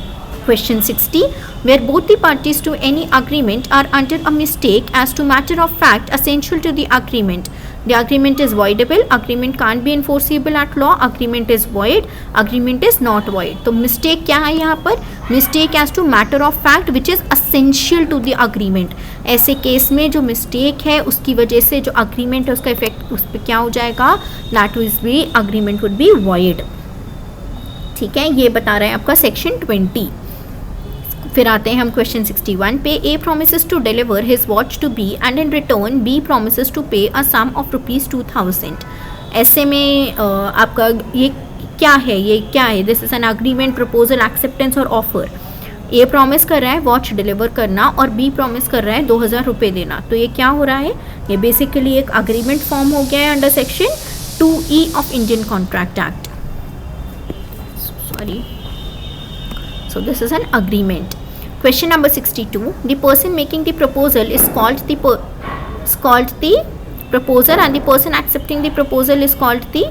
Question 60. Where both the parties to any agreement are under a mistake as to matter of fact essential to the agreement. The agreement is voidable. Agreement can't be enforceable at law. Agreement is void. Agreement is not void. तो mistake क्या है यहाँ पर? Mistake as to matter of fact which is essential to the agreement. ऐसे case में जो mistake है उसकी वजह से जो agreement है उसका effect उस पर क्या हो जाएगा? That will be agreement would be void. ठीक है, ये बता रहे हैं आपका सेक्शन 20. फिर आते हैं हम क्वेश्चन 61 पे. A promises to deliver his watch to B and in return B promises to pay a some of ₹2000. ऐसे में आपका ये क्या है? ये क्या है? This is an agreement, proposal, acceptance और ऑफर. ए प्रॉमिस कर रहा है वॉच डिलीवर करना और बी प्रॉमिस कर रहा है ₹2000 देना. तो ये क्या हो रहा है? ये बेसिकली एक अग्रीमेंट फॉर्म हो गया है under section 2E of Indian contract act. Sorry, so this is an agreement. Question number 62. The person making the proposal is called the proposer and the person accepting the proposal is called the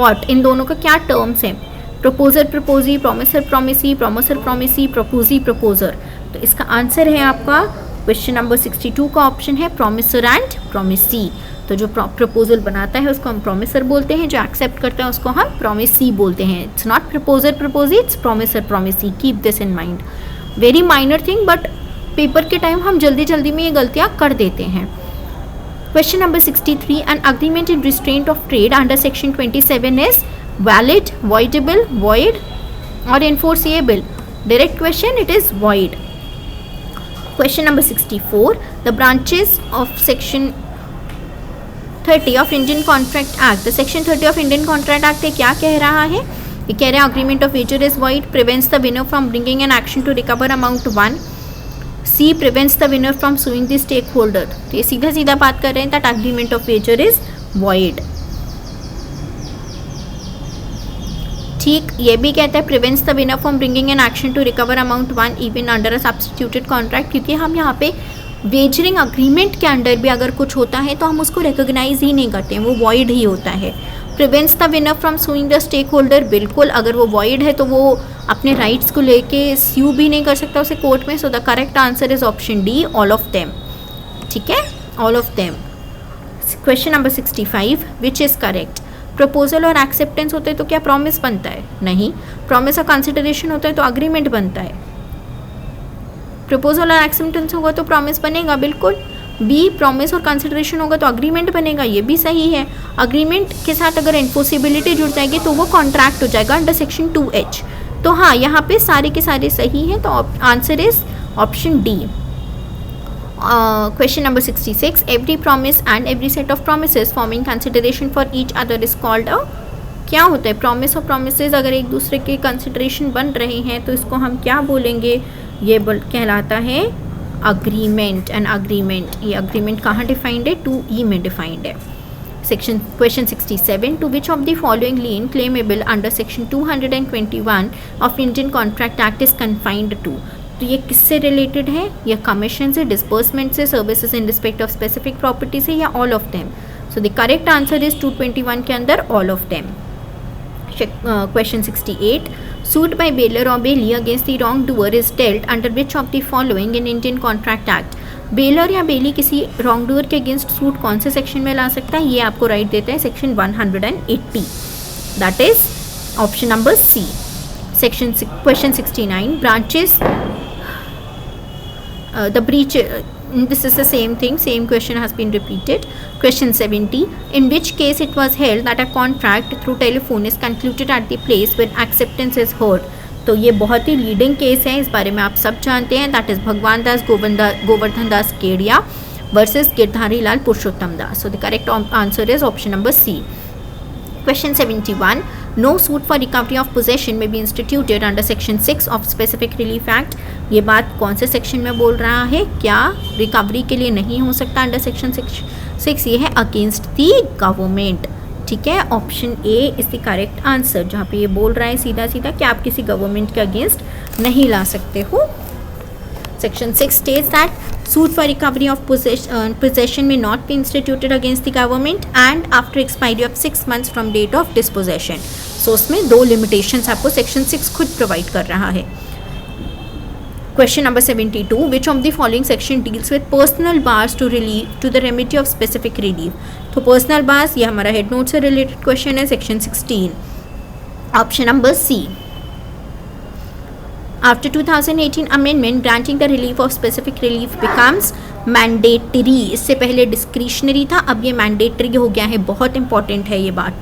what? इन दोनों का क्या terms हैं? Proposer, proposee, promisor, promisee, promisor, promisee, proposee, proposer. तो इसका answer है आपका question number 62 का ऑप्शन है प्रोमिसर एंड प्रोमिसी. तो जो प्रपोजल बनाता है उसको हम प्रोमिसर बोलते हैं, जो एक्सेप्ट करता है उसको हम प्रोमिसी बोलते हैं. It's not proposer proposee, it's promisor promisee. Keep this in mind. Very minor thing, but paper के टाइम हम जल्दी जल्दी में ये गलतियाँ कर देते हैं. Question number 63. An agreement in restraint of trade under section 27 is valid, voidable, void और enforceable. Direct question, it is void. Question number 64. The branches of section 30 of Indian contract act. Section 30 of Indian contract act क्या कह रहा है? ये कह रहे हैं agreement of wager is void, prevents the winner from bringing an action to recover amount 1. C, prevents the winner from suing the stake holder. तो ये सीधा सीधा बात कर रहे हैं that agreement of wager is void. ठीक, ये भी कहता है prevents the winner from bringing an action to recover amount 1 even under a substituted contract. क्योंकि हम यहाँ पे वेजरिंग अग्रीमेंट के अंडर भी अगर कुछ होता है तो हम उसको रिकॉग्नाइज ही नहीं करते हैं, वो वॉइड ही होता है. Prevents the winner from suing the stake holder, बिल्कुल अगर वो वॉइड है तो वो अपने राइट्स को लेके स्यू भी नहीं कर सकता उसे कोर्ट में. सो the correct answer is option D, all of them. ठीक है, all of them. Question number 65. Which is correct? Proposal और एक्सेप्टेंस होते हैं तो क्या प्रॉमिस बनता है? नहीं. प्रॉमिस और कंसिडरेशन होता है तो अग्रीमेंट बनता है. प्रपोजल और एक्सेप्टेंस होगा तो प्रॉमिस बनेगा, बिल्कुल. बी, प्रॉमिस और कंसिडरेशन होगा तो अग्रीमेंट बनेगा, ये भी सही है. अग्रीमेंट के साथ अगर एनफोर्सिबिलिटी जुड़ जाएगी तो वो कॉन्ट्रैक्ट हो जाएगा अंडर सेक्शन 2H. तो हाँ, यहाँ पे सारे के सारे सही हैं, तो answer is option D. Question number 66. Every promise and every set of promises forming consideration for each other is called a. क्या होता है? प्रॉमिस और प्रोमिसेस अगर एक दूसरे के कंसिडरेशन बन रहे हैं तो इसको हम क्या बोलेंगे? ये कहलाता है अग्रीमेंट. एंड अग्रीमेंट, ये अग्रीमेंट कहाँ डिफाइंड है? 2E में डिफाइंड है. Section question 67, to which of the following lien claimable under section 221 of Indian Contract Act is confined to? तो ये किससे रिलेटेड है? या कमीशन से, डिस्बर्समेंट से, services in respect of specific property से, या all of them? So the correct answer is 221 के अंदर all of them. Question 68, suit by bailor or bailee against the wrongdoer is dealt under which of the following in Indian Contract Act? Baler या बेली किसी रॉन्गडूअर के against suit कौन से section में ला सकता है? ये आपको राइट देते हैं section 180, that is option number C. Section question 69, branches the breach, this is the same thing, same question has been repeated. Question 70, in which case it was held that a contract through telephone is concluded at the place when acceptance is heard? तो ये बहुत ही leading case है, इस बारे में आप सब जानते हैं, that is Bhagwan Das Govardhan Das Kedia versus Girdhari Lal Purushottam Das. So the correct answer is option number C. Question 71, no suit for recovery of possession may be instituted under section 6 of specific relief act. ये बात कौन से सेक्शन में बोल रहा है? क्या रिकवरी के लिए नहीं हो सकता अंडर सेक्शन 6? ये है अगेंस्ट दी गवर्नमेंट. ठीक है, option A is the correct answer, जहाँ पे ये बोल रहा है सीधा सीधा कि आप किसी गवर्नमेंट के अगेंस्ट नहीं ला सकते हो. Section 6 states that suit for recovery of possession may not be instituted against the government and after expiry of 6 months from date of dispossession. So उसमें 2 limitations आपको Section 6 खुद provide कर रहा है. Question number 72, which of the following section deals with personal bars to the remedy of specific relief? तो personal bars ये हमारा head note से related question है, Section 16. Option number C. After 2018 amendment, granting the relief of specific relief becomes mandatory. इससे पहले discretionary था, अब ये mandatory हो गया है. बहुत important है ये बात,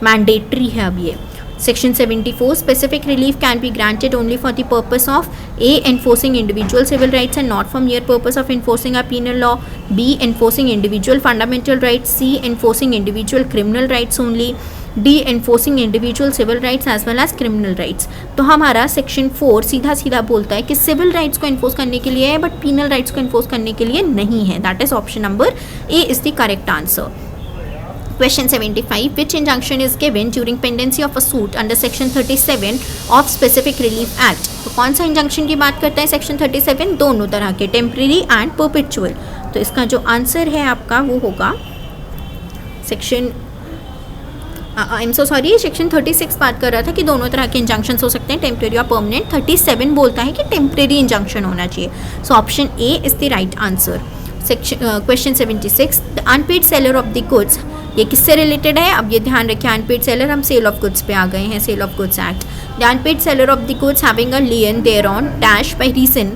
mandatory है अब ये. Section 74, specific relief can be granted only for the purpose of A. enforcing individual civil rights and not for mere purpose of enforcing a penal law. B. enforcing individual fundamental rights. C. enforcing individual criminal rights only. D. enforcing individual civil rights as well as criminal rights. तो हमारा section 4 सीधा सीधा बोलता है कि civil rights को enforce करने के लिए है बट पीनल राइट्स को इन्फोर्स करने के लिए नहीं है. That is option number A is the correct answer. Question 75, which injunction is given during pendency of a suit under section 37 of specific relief act? तो कौन सा इंजंक्शन की बात करता है सेक्शन 37? दोनों तरह के, टेम्परेरी एंड परपेचुअल. तो इसका जो आंसर है आपका वो होगा section I am so sorry, section 36 बात कर रहा था कि दोनों तरह के इंजंक्शन हो सकते हैं, टेम्परेरी और परमानेंट. 37 बोलता है कि टेम्परेरी इंजंक्शन होना चाहिए. So option A is the right answer. Question 76, the unpaid seller of the goods, ये किससे रिलेटेड है? अब ये ध्यान रखिए, अनपेड सेलर, हम सेल ऑफ गुड्स पे आ गए हैं, sale of goods act. The unpaid seller of the goods having a lien thereon dash by reason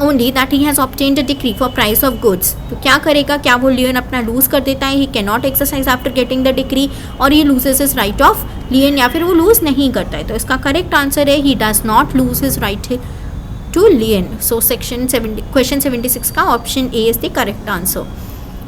only that he has obtained a decree for price of goods. तो क्या करेगा? क्या वो लियन अपना लूज कर देता है? He can not exercise after getting the decree, और ये लूजेस हिज राइट ऑफ लियन, या फिर वो लूज नहीं करता है? तो इसका करेक्ट आंसर है he does not lose his right to lien. So question 76 का option A is the correct answer.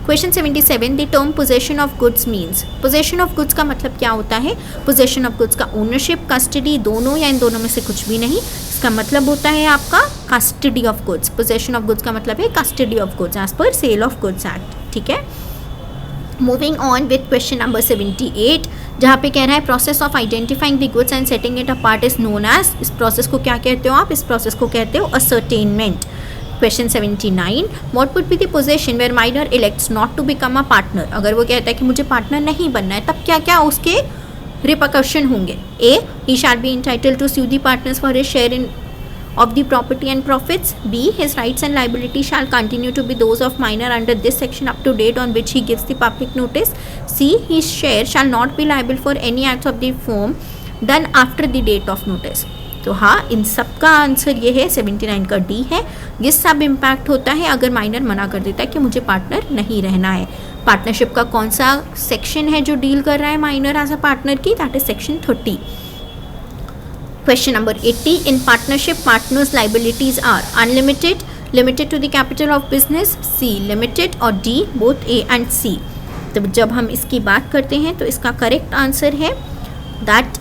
Question 77, the term possession of goods means. Possession of goods का मतलब क्या होता है? पोजेशन ऑफ गुड्स का ownership, custody, दोनों या इन दोनों में से कुछ भी नहीं. इसका मतलब होता है आपका custody of goods. Possession of goods का मतलब है custody of goods as per sale of goods act. ठीक है, moving on with question number 78, जहाँ पे कह रहा है process of identifying the goods and setting it apart is known as. इस प्रोसेस को क्या कहते हो आप? इस प्रोसेस को कहते हो ascertainment. Question 79, what would be the position where minor elects not to become a partner? अगर वो कहता है कि मुझे पार्टनर नहीं बनना है, तब क्या क्या उसके रिपरकशन होंगे? A. He shall be entitled to sue the partners for his share in of the property and profits. B. His rights and liabilities shall continue to be those of minor under this section up to date on which he gives the public notice. C. His share shall not be liable for any acts of the firm done after the date of notice. तो हाँ, इन सब का answer ये है, 79 का D है. ये सब इम्पैक्ट होता है अगर माइनर मना कर देता है कि मुझे पार्टनर नहीं रहना है. पार्टनरशिप का कौन सा सेक्शन है जो डील कर रहा है माइनर एज अ पार्टनर की? That is section 30. Question number 80, in partnership partners liabilities are unlimited, limited to the capital of business, C limited, or D both A and C. तो जब हम इसकी बात करते हैं तो इसका करेक्ट आंसर है that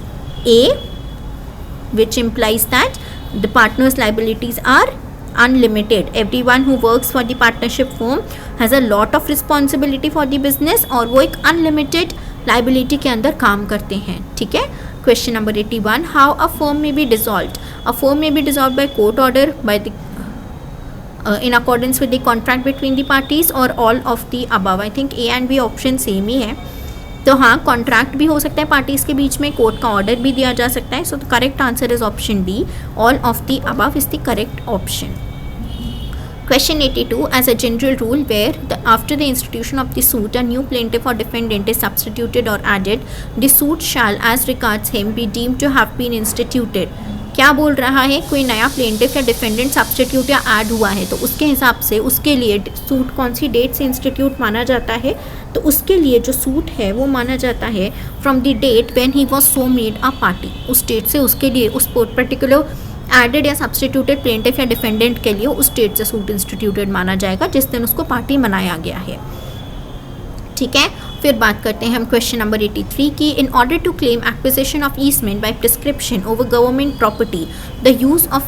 A, which implies that the partner's liabilities are unlimited, everyone who works for the partnership firm has a lot of responsibility for the business, और वो एक अनलिमिटेड लाइबिलिटी के अंदर काम करते हैं, ठीक है। Question number 81, how a firm may be dissolved? A firm may be dissolved by court order, by the in accordance with the contract between the parties, or all of the above. I think A and B option same ही है, तो हाँ contract भी हो सकता है parties के बीच में, कोर्ट का ऑर्डर भी दिया जा सकता है. So the correct answer is option D, all of the above is the correct option. Question 82, as a general rule, where after the institution of the suit, a new plaintiff or defendant is substituted or added, the suit shall, as regards him, be deemed to have been instituted. क्या बोल रहा है? कोई नया plaintiff या defendant substitute या add हुआ है तो उसके हिसाब से उसके लिए सूट कौन सी डेट से इंस्टीट्यूट माना जाता है, तो उसके लिए जो सूट है वो माना जाता है from the date when he was so made a party. उस डेट से उसके लिए उस पर्टिकुलर एडेड या सब्स्टिट्यूटेड प्लेंटिफ या डिफेंडेंट के लिए उस डेट से सूट इंस्टीट्यूटेड माना जाएगा जिस दिन उसको पार्टी मनाया गया है. ठीक है, फिर बात करते हैं हम क्वेश्चन नंबर 83 की. In order to claim acquisition of easement by prescription over government property, the use of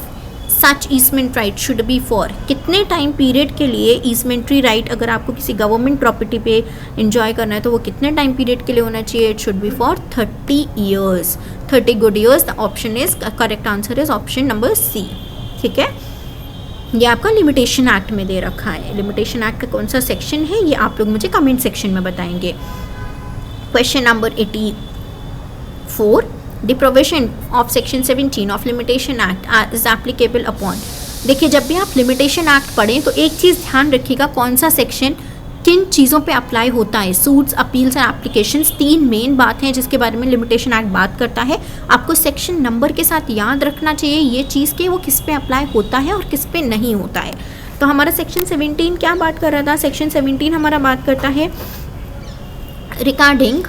such easement right should be for. कितने टाइम पीरियड के लिए ईसमेंट्री राइट अगर आपको किसी गवर्नमेंट प्रॉपर्टी पे इंजॉय करना है तो वो कितने टाइम पीरियड के लिए होना चाहिए? It should be for 30 years, 30 good years. The option is correct answer is option number C. ठीक है, ये आपका लिमिटेशन एक्ट में दे रखा है. लिमिटेशन एक्ट का कौन सा सेक्शन है ये आप लोग मुझे कमेंट सेक्शन में बताएंगे. Question number 84, the provision of section 17 of limitation act is applicable upon. देखिए, जब भी आप लिमिटेशन एक्ट पढ़ें तो एक चीज़ ध्यान रखिएगा, कौन सा सेक्शन किन चीज़ों पे अप्लाई होता है. Suits, appeals and applications, 3 main बात हैं जिसके बारे में लिमिटेशन एक्ट बात करता है. आपको सेक्शन नंबर के साथ याद रखना चाहिए ये चीज़ कि वो किस पे अप्लाई होता है और किस पे नहीं होता है. तो हमारा सेक्शन 17 क्या बात कर रहा था? सेक्शन 17 हमारा बात करता है रिगार्डिंग,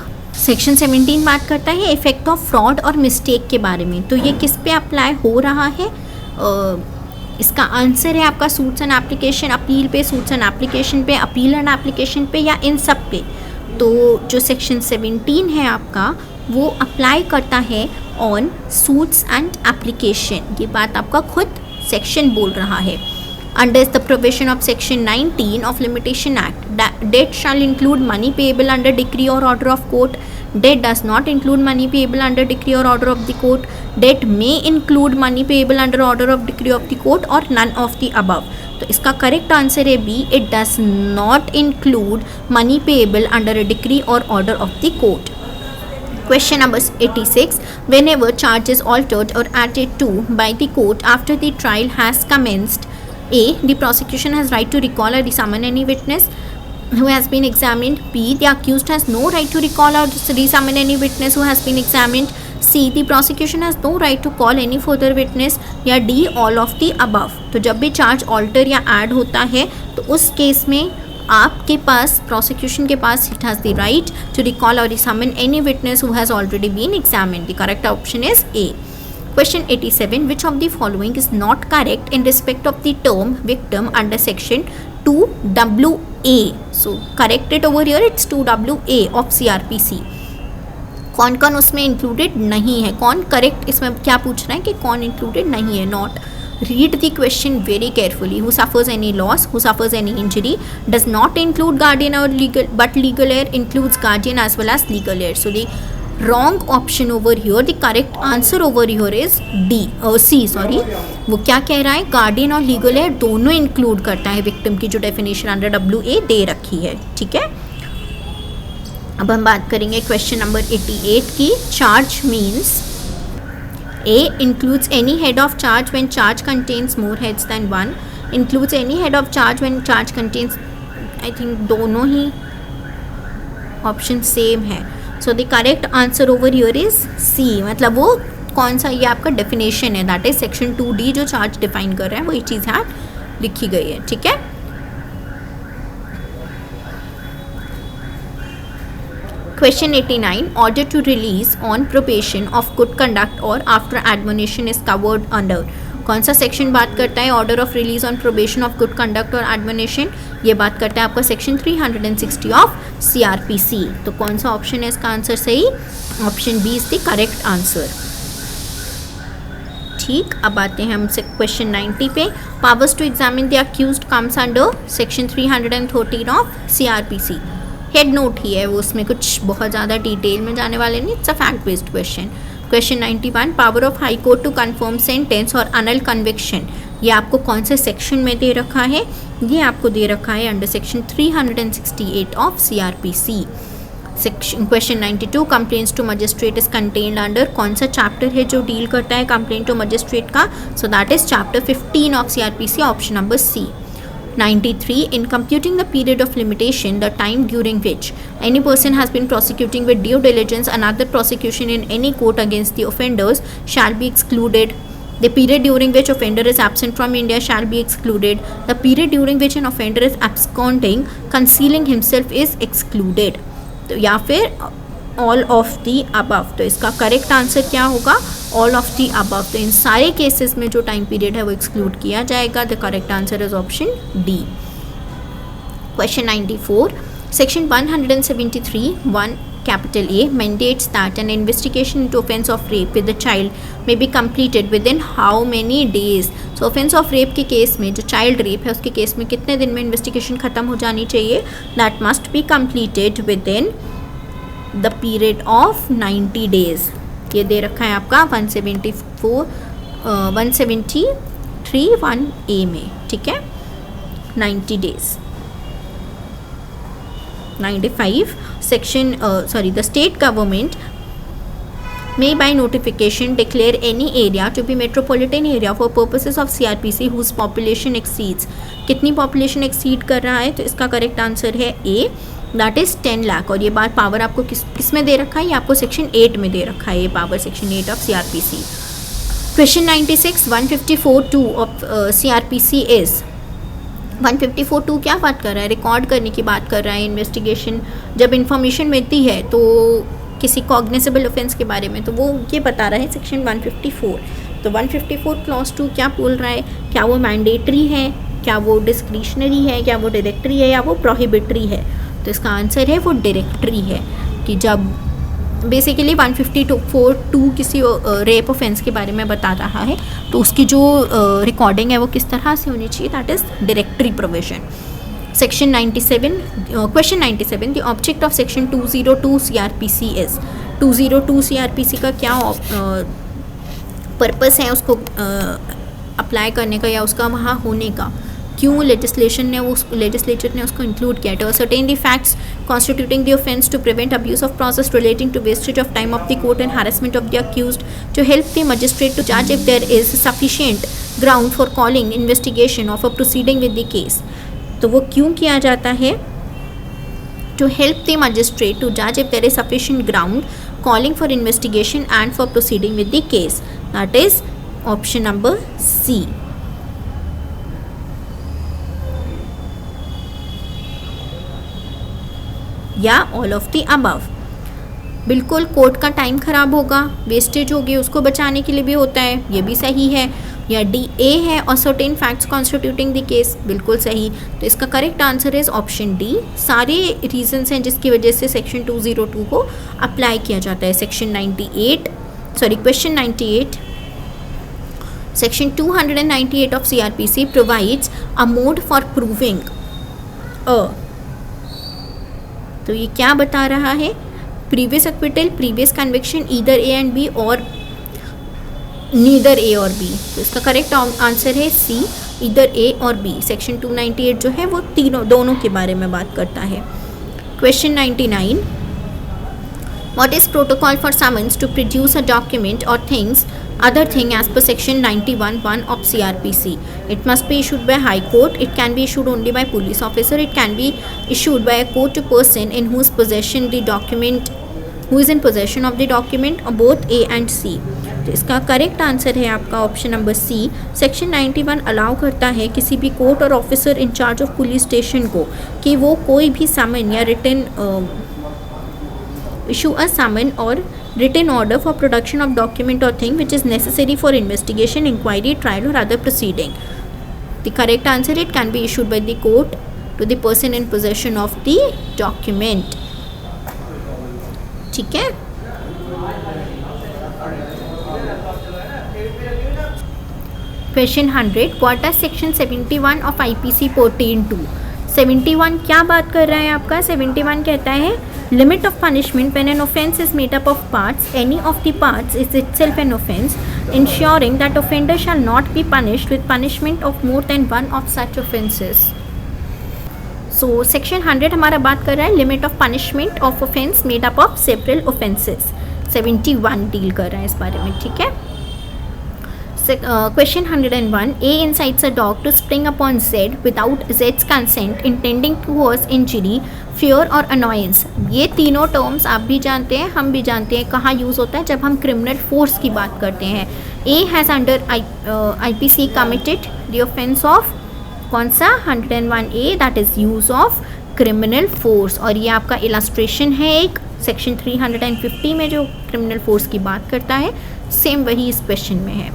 सेक्शन 17 बात करता है इफेक्ट ऑफ फ्रॉड और मिस्टेक के बारे में. तो ये किस पे अप्लाई हो रहा है? इसका आंसर है आपका सूट्स एंड एप्लीकेशन, अपील पे, सूट्स एंड एप्लीकेशन पे, अपील एंड एप्लीकेशन पे, या इन सब पे. तो जो सेक्शन 17 है आपका वो अप्लाई करता है ऑन सूट्स एंड एप्लीकेशन. ये बात आपका खुद सेक्शन बोल रहा है. Under the provision of section 19 of limitation act, debt shall include money payable under decree or order of court. Debt does not include money payable under decree or order of the court. Debt may include money payable under order of decree of the court or none of the above. तो इसका correct answer है B, it does not include money payable under a decree और order of the court. Question number 86, whenever charge is altered or added to by the court after the trial has commenced, A, the prosecution has right to recall or resummon any witness who has been examined. B, the accused has no right to recall or resummon any witness who has been examined. C, the prosecution has no right to call any further witness. या D, all of the above. तो जब भी charge alter या add होता है तो उस case में आपके पास, प्रोसिक्यूशन के पास, it has the right to recall और resummon any witness who has already been examined. The correct option is A. Question 87, which of the following is not correct in respect of the term victim under section 2WA? So correct it over here, it's 2WA of CRPC. कौन कौन उसमें included नहीं है? कौन correct, इसमें क्या पूछ रहा है कि कौन इंक्लूडेड नहीं है? Not. Read the question very carefully. Who suffers any loss, who suffers any injury, does not include guardian or legal, but legal heir includes guardian as well as legal heir. So the wrong option over here, the correct answer over here is D, C sorry. वो क्या कह रहा है? Guardian और legal air दोनों include करता है victim की जो डेफिनेशन अंडर WA दे रखी है. ठीक है, अब हम बात करेंगे क्वेश्चन नंबर 88 की. Charge means A, includes any head of charge when charge contains more heads than one. Includes any head of charge when charge contains, I think दोनों ही ऑप्शन सेम है. So the correct answer over here is C. मतलब वो कौन सा, ये आपका definition है, that is section 2D जो चार्ज डिफाइन कर रहा है वही चीज़ यहाँ लिखी गई है. ठीक है, question 89, order to release on probation of good conduct or after admonition is covered under. कौन सा सेक्शन बात करता है order of release on probation of good conduct or admonition? ये बात करता है आपका सेक्शन 360 ऑफ CRPC. तो कौन सा ऑप्शन है इसका आंसर सही? Option B is the correct answer. ठीक, अब आते हैं हम क्वेश्चन 90 पे. Powers to examine the accused comes under section 313 of CRPC. Head note ही है वो, उसमें कुछ बहुत ज़्यादा डिटेल में जाने वाले नहीं. It's a fact based question. Question 91, power of high court to confirm sentence or annul conviction. ये आपको कौन से सेक्शन में दे रखा है? ये आपको दे रखा है under section 368 of CRPC. Question 92, complaints to magistrate is contained under. कौन सा चैप्टर है जो डील करता है कंप्लेंट टू मजिस्ट्रेट का? सो that is chapter 15 of CRPC, option number C. 93, in computing the period of limitation, the time during which any person has been prosecuting with due diligence another prosecution in any court against the offenders shall be excluded. The period during which offender is absent from India shall be excluded. The period during which an offender is absconding, concealing himself is excluded. तो या फिर all of the above. तो इसका correct answer क्या होगा? All of the above. तो इन सारे cases में जो टाइम पीरियड है वो एक्सक्लूड किया जाएगा. The correct answer is option D. Question 94, section 173 1 capital A mandates that an investigation into offence of rape with the child may be completed within how many days. So offence of rape के case में, जो child rape है उसके case में कितने दिन में investigation ख़त्म हो जानी चाहिए? That must be completed within the period of 90 days. ये दे रखा है आपका 173 1A में. ठीक है, 90 days. 95, section the state government may by notification declare any area to be metropolitan area for purposes of CRPC whose population exceeds. कितनी population exceed कर रहा है? तो इसका करेक्ट आंसर है A, दैट इज़ 10 लाख. और ये बात पावर आपको किस में दे रखा है? ये आपको सेक्शन 8 में दे रखा है. ये power section 8 of CRPC. Question 96, 154(2) of CRPC is. 154(2) क्या बात कर रहा है? रिकॉर्ड करने की बात कर रहा है. इन्वेस्टिगेशन जब इंफॉर्मेशन मिलती है तो किसी कॉग्निसेबल ऑफेंस के बारे में, तो वो ये बता रहा है सेक्शन 154. तो 154 क्लॉज 2 क्या बोल रहा है? क्या वो मैंडेटरी है, क्या वो डिस्क्रिशनरी है, क्या वो डायरेक्टरी है, या वो प्रोहिबिटरी है? तो इसका आंसर है वो डायरेक्टरी है. कि जब बेसिकली 154(2) किसी रेप ऑफेंस के बारे में बता रहा है तो उसकी जो रिकॉर्डिंग है वो किस तरह से होनी चाहिए? That is directory provision. Section 97, question 97, the object of section 202 CRPC is. 202 CRPC का क्या पर्पस है उसको अप्लाई करने का या उसका वहाँ होने का? क्यों लेजिस्लेचर ने उसको इंक्लूड किया? To ascertain the facts constituting the offence, to prevent abuse of process relating to wastage of time of the court and harassment of the accused, to help the magistrate to जज if there is sufficient ground for calling investigation of a proceeding with the case. तो वो क्यों किया जाता है? To help the magistrate to जज if there is sufficient ground calling for investigation and for proceeding with the case. That is option number C. या all of the above. बिल्कुल, court का टाइम ख़राब होगा, वेस्टेज होगी, उसको बचाने के लिए भी होता है, ये भी सही है. या DA है, और certain facts constituting the case, बिल्कुल सही. तो इसका correct answer is option D. सारे रीजंस हैं जिसकी वजह से सेक्शन 202 को अप्लाई किया जाता है. Question 98, section 298 of CRPC provides a mode for proving तो ये क्या बता रहा है? Previous acquittal, previous conviction, either A and B और नीदर A और B. तो इसका करेक्ट आंसर है C, ईदर A और B. सेक्शन 298 जो है वो दोनों के बारे में बात करता है. Question 99, what is protocol for summons to produce a document or things other thing as per section 91(1) of CRPC. It must be issued by High Court. It can be issued only by police officer. It can be issued by a court to person in whose possession the document, who is in possession of the document, or both A and C. तो इसका correct answer है आपका option number C. Section 91 allow करता है किसी भी court और officer in charge of police station को कि वो कोई भी समन या written issue a summon or written order for production of document or thing which is necessary for investigation, inquiry, trial or other proceeding. The correct answer, it can be issued by the court to the person in possession of the document. ठीक है. Question 100, what does section 71 of IPC pertain to. 71 क्या बात कर रहा है आपका? 71 कहता है limit of punishment when an offence is made up of parts, any of the parts is itself an offence, ensuring that offender shell not be punished with punishment of more than one of such offences. So section 100 हमारा बात कर रहा है limit of punishment of offence made up of several offences. 71 deal कर रहा है इस बारे में, ठीक है। Question 101, A incites a dog to spring upon Z without Z's consent, intending to cause injury, fear और annoyance। ये तीनों टर्म्स आप भी जानते हैं, हम भी जानते हैं कहाँ यूज़ होता है, जब हम क्रिमिनल फोर्स की बात करते हैं। A has under IPC committed the offense of कौन सा? 101A, that is use of criminal force. और ये आपका इलास्ट्रेशन है एक सेक्शन 350 में जो क्रिमिनल फोर्स की बात करता है, सेम वही इस क्वेश्चन में है।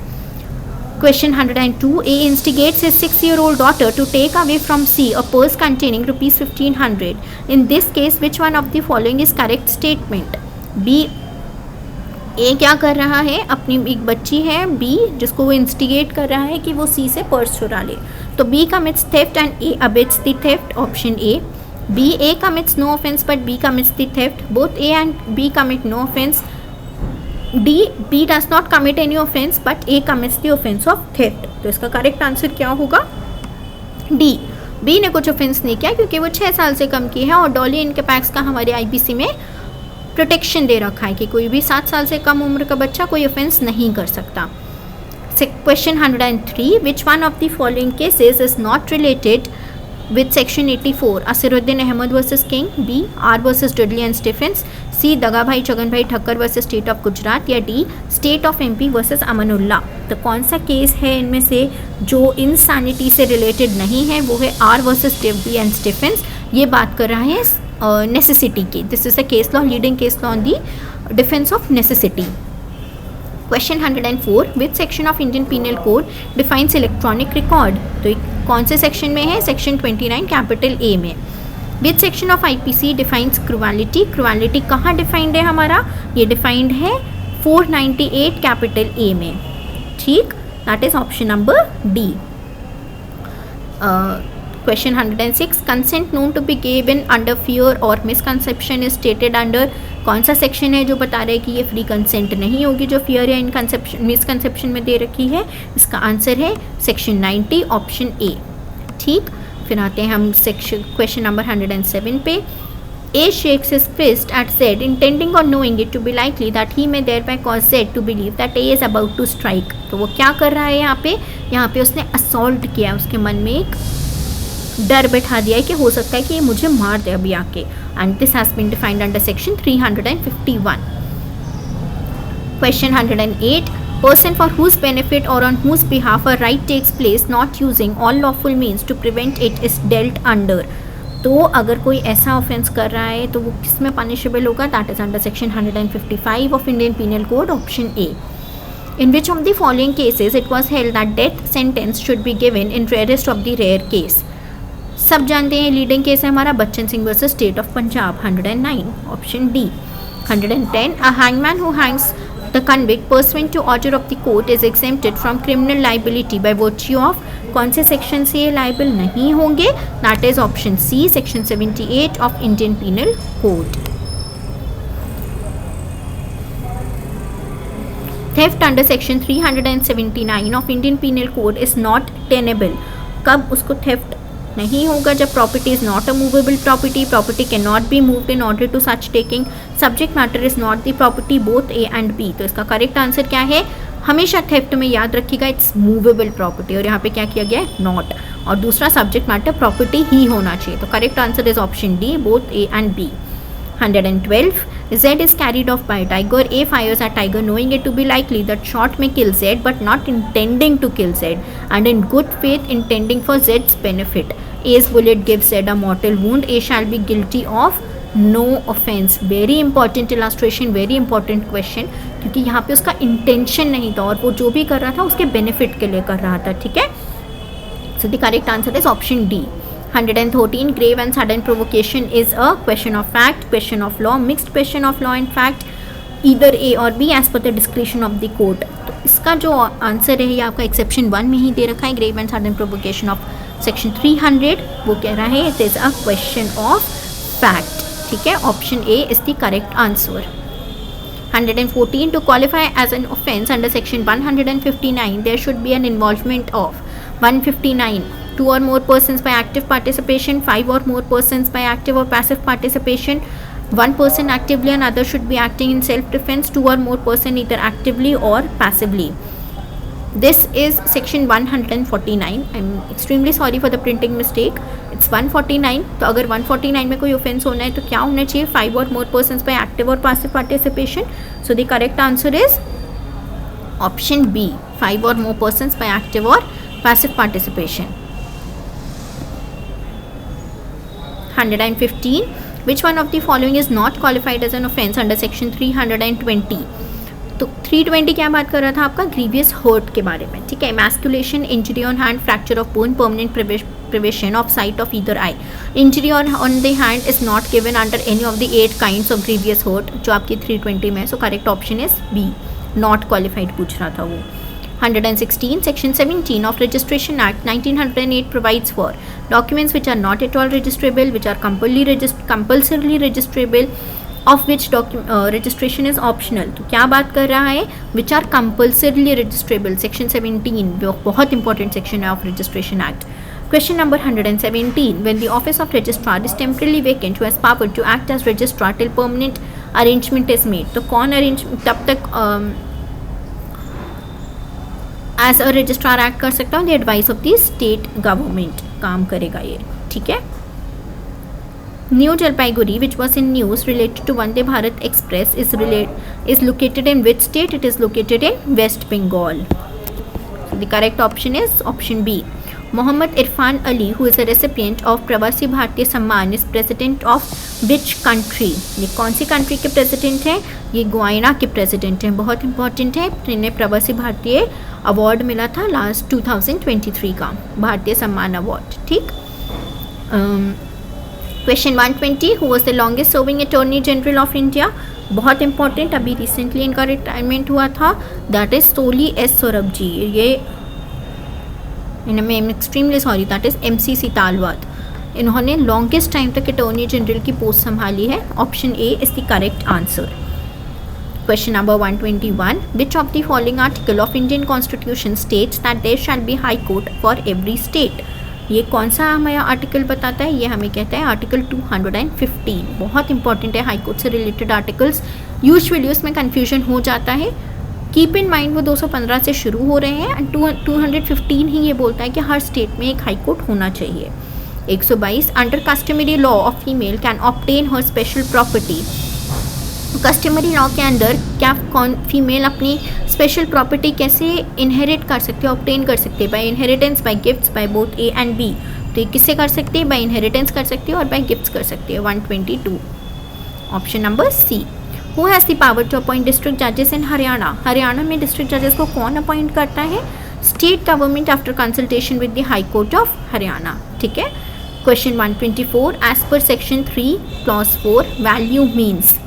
Question 102, A instigates his 6-year-old daughter to take away from C a purse containing rupees 1500. In this case, which one of the following is correct statement? B, A क्या कर रहा है? अपनी एक बच्ची है B जिसको वो इंस्टिगेट कर रहा है कि वो C से पर्स चुरा ले, तो B commits theft and A abets the theft, option A. B, A commits no offense but B commits the theft, both A and B commit no offense. D, B does not commit any offense but A commits the offense of theft। तो इसका correct answer क्या होगा? D, B ने कुछ offence नहीं किया क्योंकि वो 6 साल से कम की है और डॉली इनकैपेक्स का हमारे आईपीसी में प्रोटेक्शन दे रखा है कि कोई भी 7 साल से कम उम्र का बच्चा कोई ऑफेंस नहीं कर सकता। Question 103, which one of the following cases is not related with section 84? Asiruddin Ahmed versus king, B, R versus Dudley and Stephens, C, Daga Bhai Chhagan Bhai Thakkar versus state of Gujarat, या D, state of MP versus Amanullah. तो कौन सा केस है इनमें से जो इंसानिटी से related नहीं है? वो है R versus Dudley and Stephens. ये बात कर रहा है नेसेसिटी की। This is a case law, leading case law on the defence of necessity. Question 104, which section of Indian penal code defines electronic record? तो कौन से सेक्शन में है? सेक्शन 29 कैपिटल A में। विच section of IPC defines cruelty? Cruelty कहाँ defined है हमारा? ये डिफाइंड है 498 कैपिटल A में, ठीक, that is option number D। Question 106, consent known to be given under fear or misconception is stated under? कौन सा सेक्शन है जो बता रहे हैं कि ये फ्री कंसेंट नहीं होगी जो फियर या इनकंसेप्शन मिसकंसेप्शन में दे रखी है? इसका आंसर है सेक्शन 90, ऑप्शन A, ठीक। फिर आते हैं हम सेक्शन क्वेश्चन नंबर 107 पे। A shakes his fist at Z, intending or knowing it to be likely that he may thereby cause Z to believe that A is about to strike। तो वो क्या कर रहा है यहाँ पे? यहाँ पे उसने असॉल्ट किया, उसके मन में एक डर बैठा दिया है कि हो सकता है कि ये मुझे मार दे अभी आके, and this has been defined under section 351। Question 108, person for whose benefit or on whose behalf a right takes place not using all lawful means to prevent it is dealt under। तो अगर कोई ऐसा offence कर रहा है तो वो किस में पनिशेबल होगा? That is under section 155 of Indian penal code, option A। In which of the following cases it was held that death sentence should be given in rarest of the rare case? सब जानते हैं leading case है हमारा Bachchan Singh versus state of Punjab, 109, option D। 110, a hangman who hangs the convict pursuant to order of the court is exempted from criminal liability by virtue of? कौन से section से ये liable नहीं होंगे? That is option C, section 78 of Indian penal code. Theft under section 379 of Indian penal code is not tenable. कब उसको theft नहीं होगा? जब property is not a movable property, property can not be moved in order to such taking, subject matter is not the property, both A and B। तो इसका correct answer क्या है? हमेशा थेफ्ट में याद रखिएगा इट्स मूवेबल प्रॉपर्टी, और यहाँ पे क्या किया गया है? नॉट, और दूसरा सब्जेक्ट मैटर प्रॉपर्टी ही होना चाहिए। तो correct answer is option D, both A and B। 112, Z is carried off by a tiger. A fires at tiger knowing it to be likely that shot may kill Z but not intending to kill Z, and in good faith intending for Z's benefit. A's bullet gives Z a mortal wound. A shall be guilty of no offense। Very important illustration, very important question, क्योंकि यहाँ पे उसका intention नहीं था और वो जो भी कर रहा था उसके बेनिफिट के लिए कर रहा था, ठीक है। So the correct answer is option D। 113, grave and sudden provocation is a question of fact, question of law, mixed question of law and fact, either A or B as per the discretion of the court। तो इसका जो answer है ये आपका exception 1 में ही दे रखा है, grave and sudden provocation of section 300, वो कह रहा है it is a question of fact, ठीक है। Option A is the correct answer. 114, to qualify as an offence under section 159 there should be an involvement of 159 2 or more persons by active participation, 5 or more persons by active or passive participation, 1 person actively and other should be acting in self defense, 2 or more person either actively or passively. This is section 149. I'm extremely sorry for the printing mistake. It's 149. तो अगर 149 में कोई offence होना है तो क्या होना चाहिए? 5 or more persons by active or passive participation. So the correct answer is option B, 5 or more persons by active or passive participation. 115. Which one of the following is not qualified as an offence under section 320? तो 320 क्या बात कर रहा था आपका? Grievous hurt के बारे में, ठीक है। Emasculation, injury on hand, fracture of bone, permanent privation of sight of either eye. Injury on the hand is not given under any of the 8 kinds of grievous hurt जो आपकी 320 में है। So correct option is B, not qualified पूछ रहा था वो। 116, section 17 of registration act 1908 provides for documents which are not at all registrable, which are compulsorily registrable, of which registration is optional. तो क्या बात कर रहा है? which are compulsorily registrable, section 17 बहुत important section है of registration act. Question number 117, when the office of registrar is temporarily vacant who has power to act as registrar till permanent arrangement is made, तो कौन तब तक as a registrar act कर सकता हूँ? The advice of the state government काम करेगा ये, ठीक है। New Jalpaiguri which was in news related to Vande Bharat express is located in which state? It is located in West Bengal. The correct option is option B. Mohammed Irfan Ali who is a recipient of Pravasi Bharatiya Samman is president of which country? ये कौन सी country के president हैं? ये Guyana के president हैं, बहुत important है। इन्हें प्रवासी भारतीय अवार्ड मिला था लास्ट 2023 का, भारतीय सम्मान अवार्ड, ठीक। Question 120, who was the longest serving attorney general of India? बहुत इंपॉर्टेंट, अभी रिसेंटली इनका रिटायरमेंट हुआ था, that is Soli S Sorabji. ये इनमें extremely sorry, that is MC सीतालवाद। इन्होंने लॉन्गेस्ट टाइम तक अटॉर्नी जनरल की पोस्ट संभाली है। Option A is the correct answer. Question number 121, which of the following article of Indian Constitution states that there shall be high court for every state? ये कौन सा हमें article बताता है? ये हमें कहता है आर्टिकल 215। बहुत इंपॉर्टेंट है हाई कोर्ट से रिलेटेड आर्टिकल्स, यूजुअली उसमें कन्फ्यूजन हो जाता है। कीप इन माइंड वो 215 से शुरू हो रहे हैं एंड 215 ही ये बोलता है कि हर स्टेट में एक हाई कोर्ट होना चाहिए। 122, under customary law of female can obtain her special property. Customary law के अंदर क्या फीमेल अपनी स्पेशल प्रॉपर्टी कैसे इनहेरिट कर सकते हैं, ऑब्टेन कर सकते हैं? By inheritance, by gifts, by both A and B. तो ये किससे कर सकते हैं? बाय इनहेरिटेंस कर सकते हैं और बाय गिफ्ट्स कर सकते हैं। 122, option number C. Who has the power to appoint district जजेस इन हरियाणा? हरियाणा में डिस्ट्रिक्ट जजेस को कौन अपॉइंट करता है? State government after consultation with the high court of Haryana, ठीक है। Question 124, as per section 3 clause 4 value means.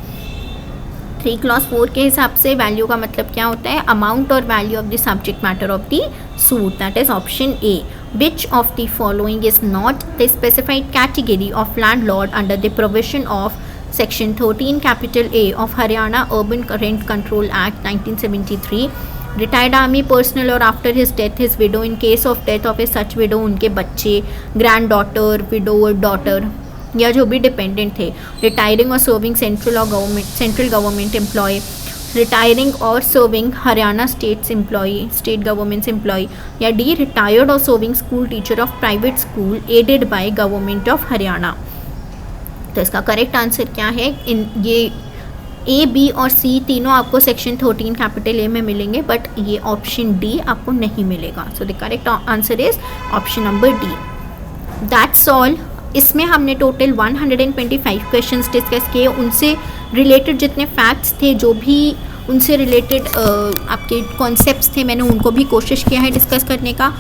3 clause 4 के हिसाब से वैल्यू का मतलब क्या होता है? अमाउंट और value of the subject matter of the suit, that is option A. Which of the following is not the specified category of landlord under the provision of section 13 capital A of Haryana urban rent control act 1973? Retired army personnel और after his death his widow, in case of death of a such widow उनके बच्चे, grand daughter, window daughter या जो भी dependent थे। Retiring और serving central government employee, retiring और serving Haryana state government employee, या डी रिटायर्ड और serving school teacher of private school aided by government of Haryana. तो इसका करेक्ट आंसर क्या है? ये ए, बी और सी तीनों आपको सेक्शन 13 कैपिटल ए में मिलेंगे, बट ये ऑप्शन डी आपको नहीं मिलेगा। सो the correct answer is option number D. That's all. इसमें हमने टोटल 125 क्वेश्चंस डिस्कस किए। उनसे रिलेटेड जितने फैक्ट्स थे, जो भी उनसे रिलेटेड आपके कॉन्सेप्ट्स थे, मैंने उनको भी कोशिश किया है डिस्कस करने का।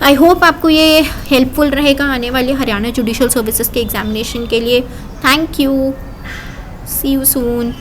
आई होप आपको ये हेल्पफुल रहेगा आने वाले हरियाणा जुडिशल सर्विसेज के एग्जामिनेशन के लिए। Thank you, see you soon.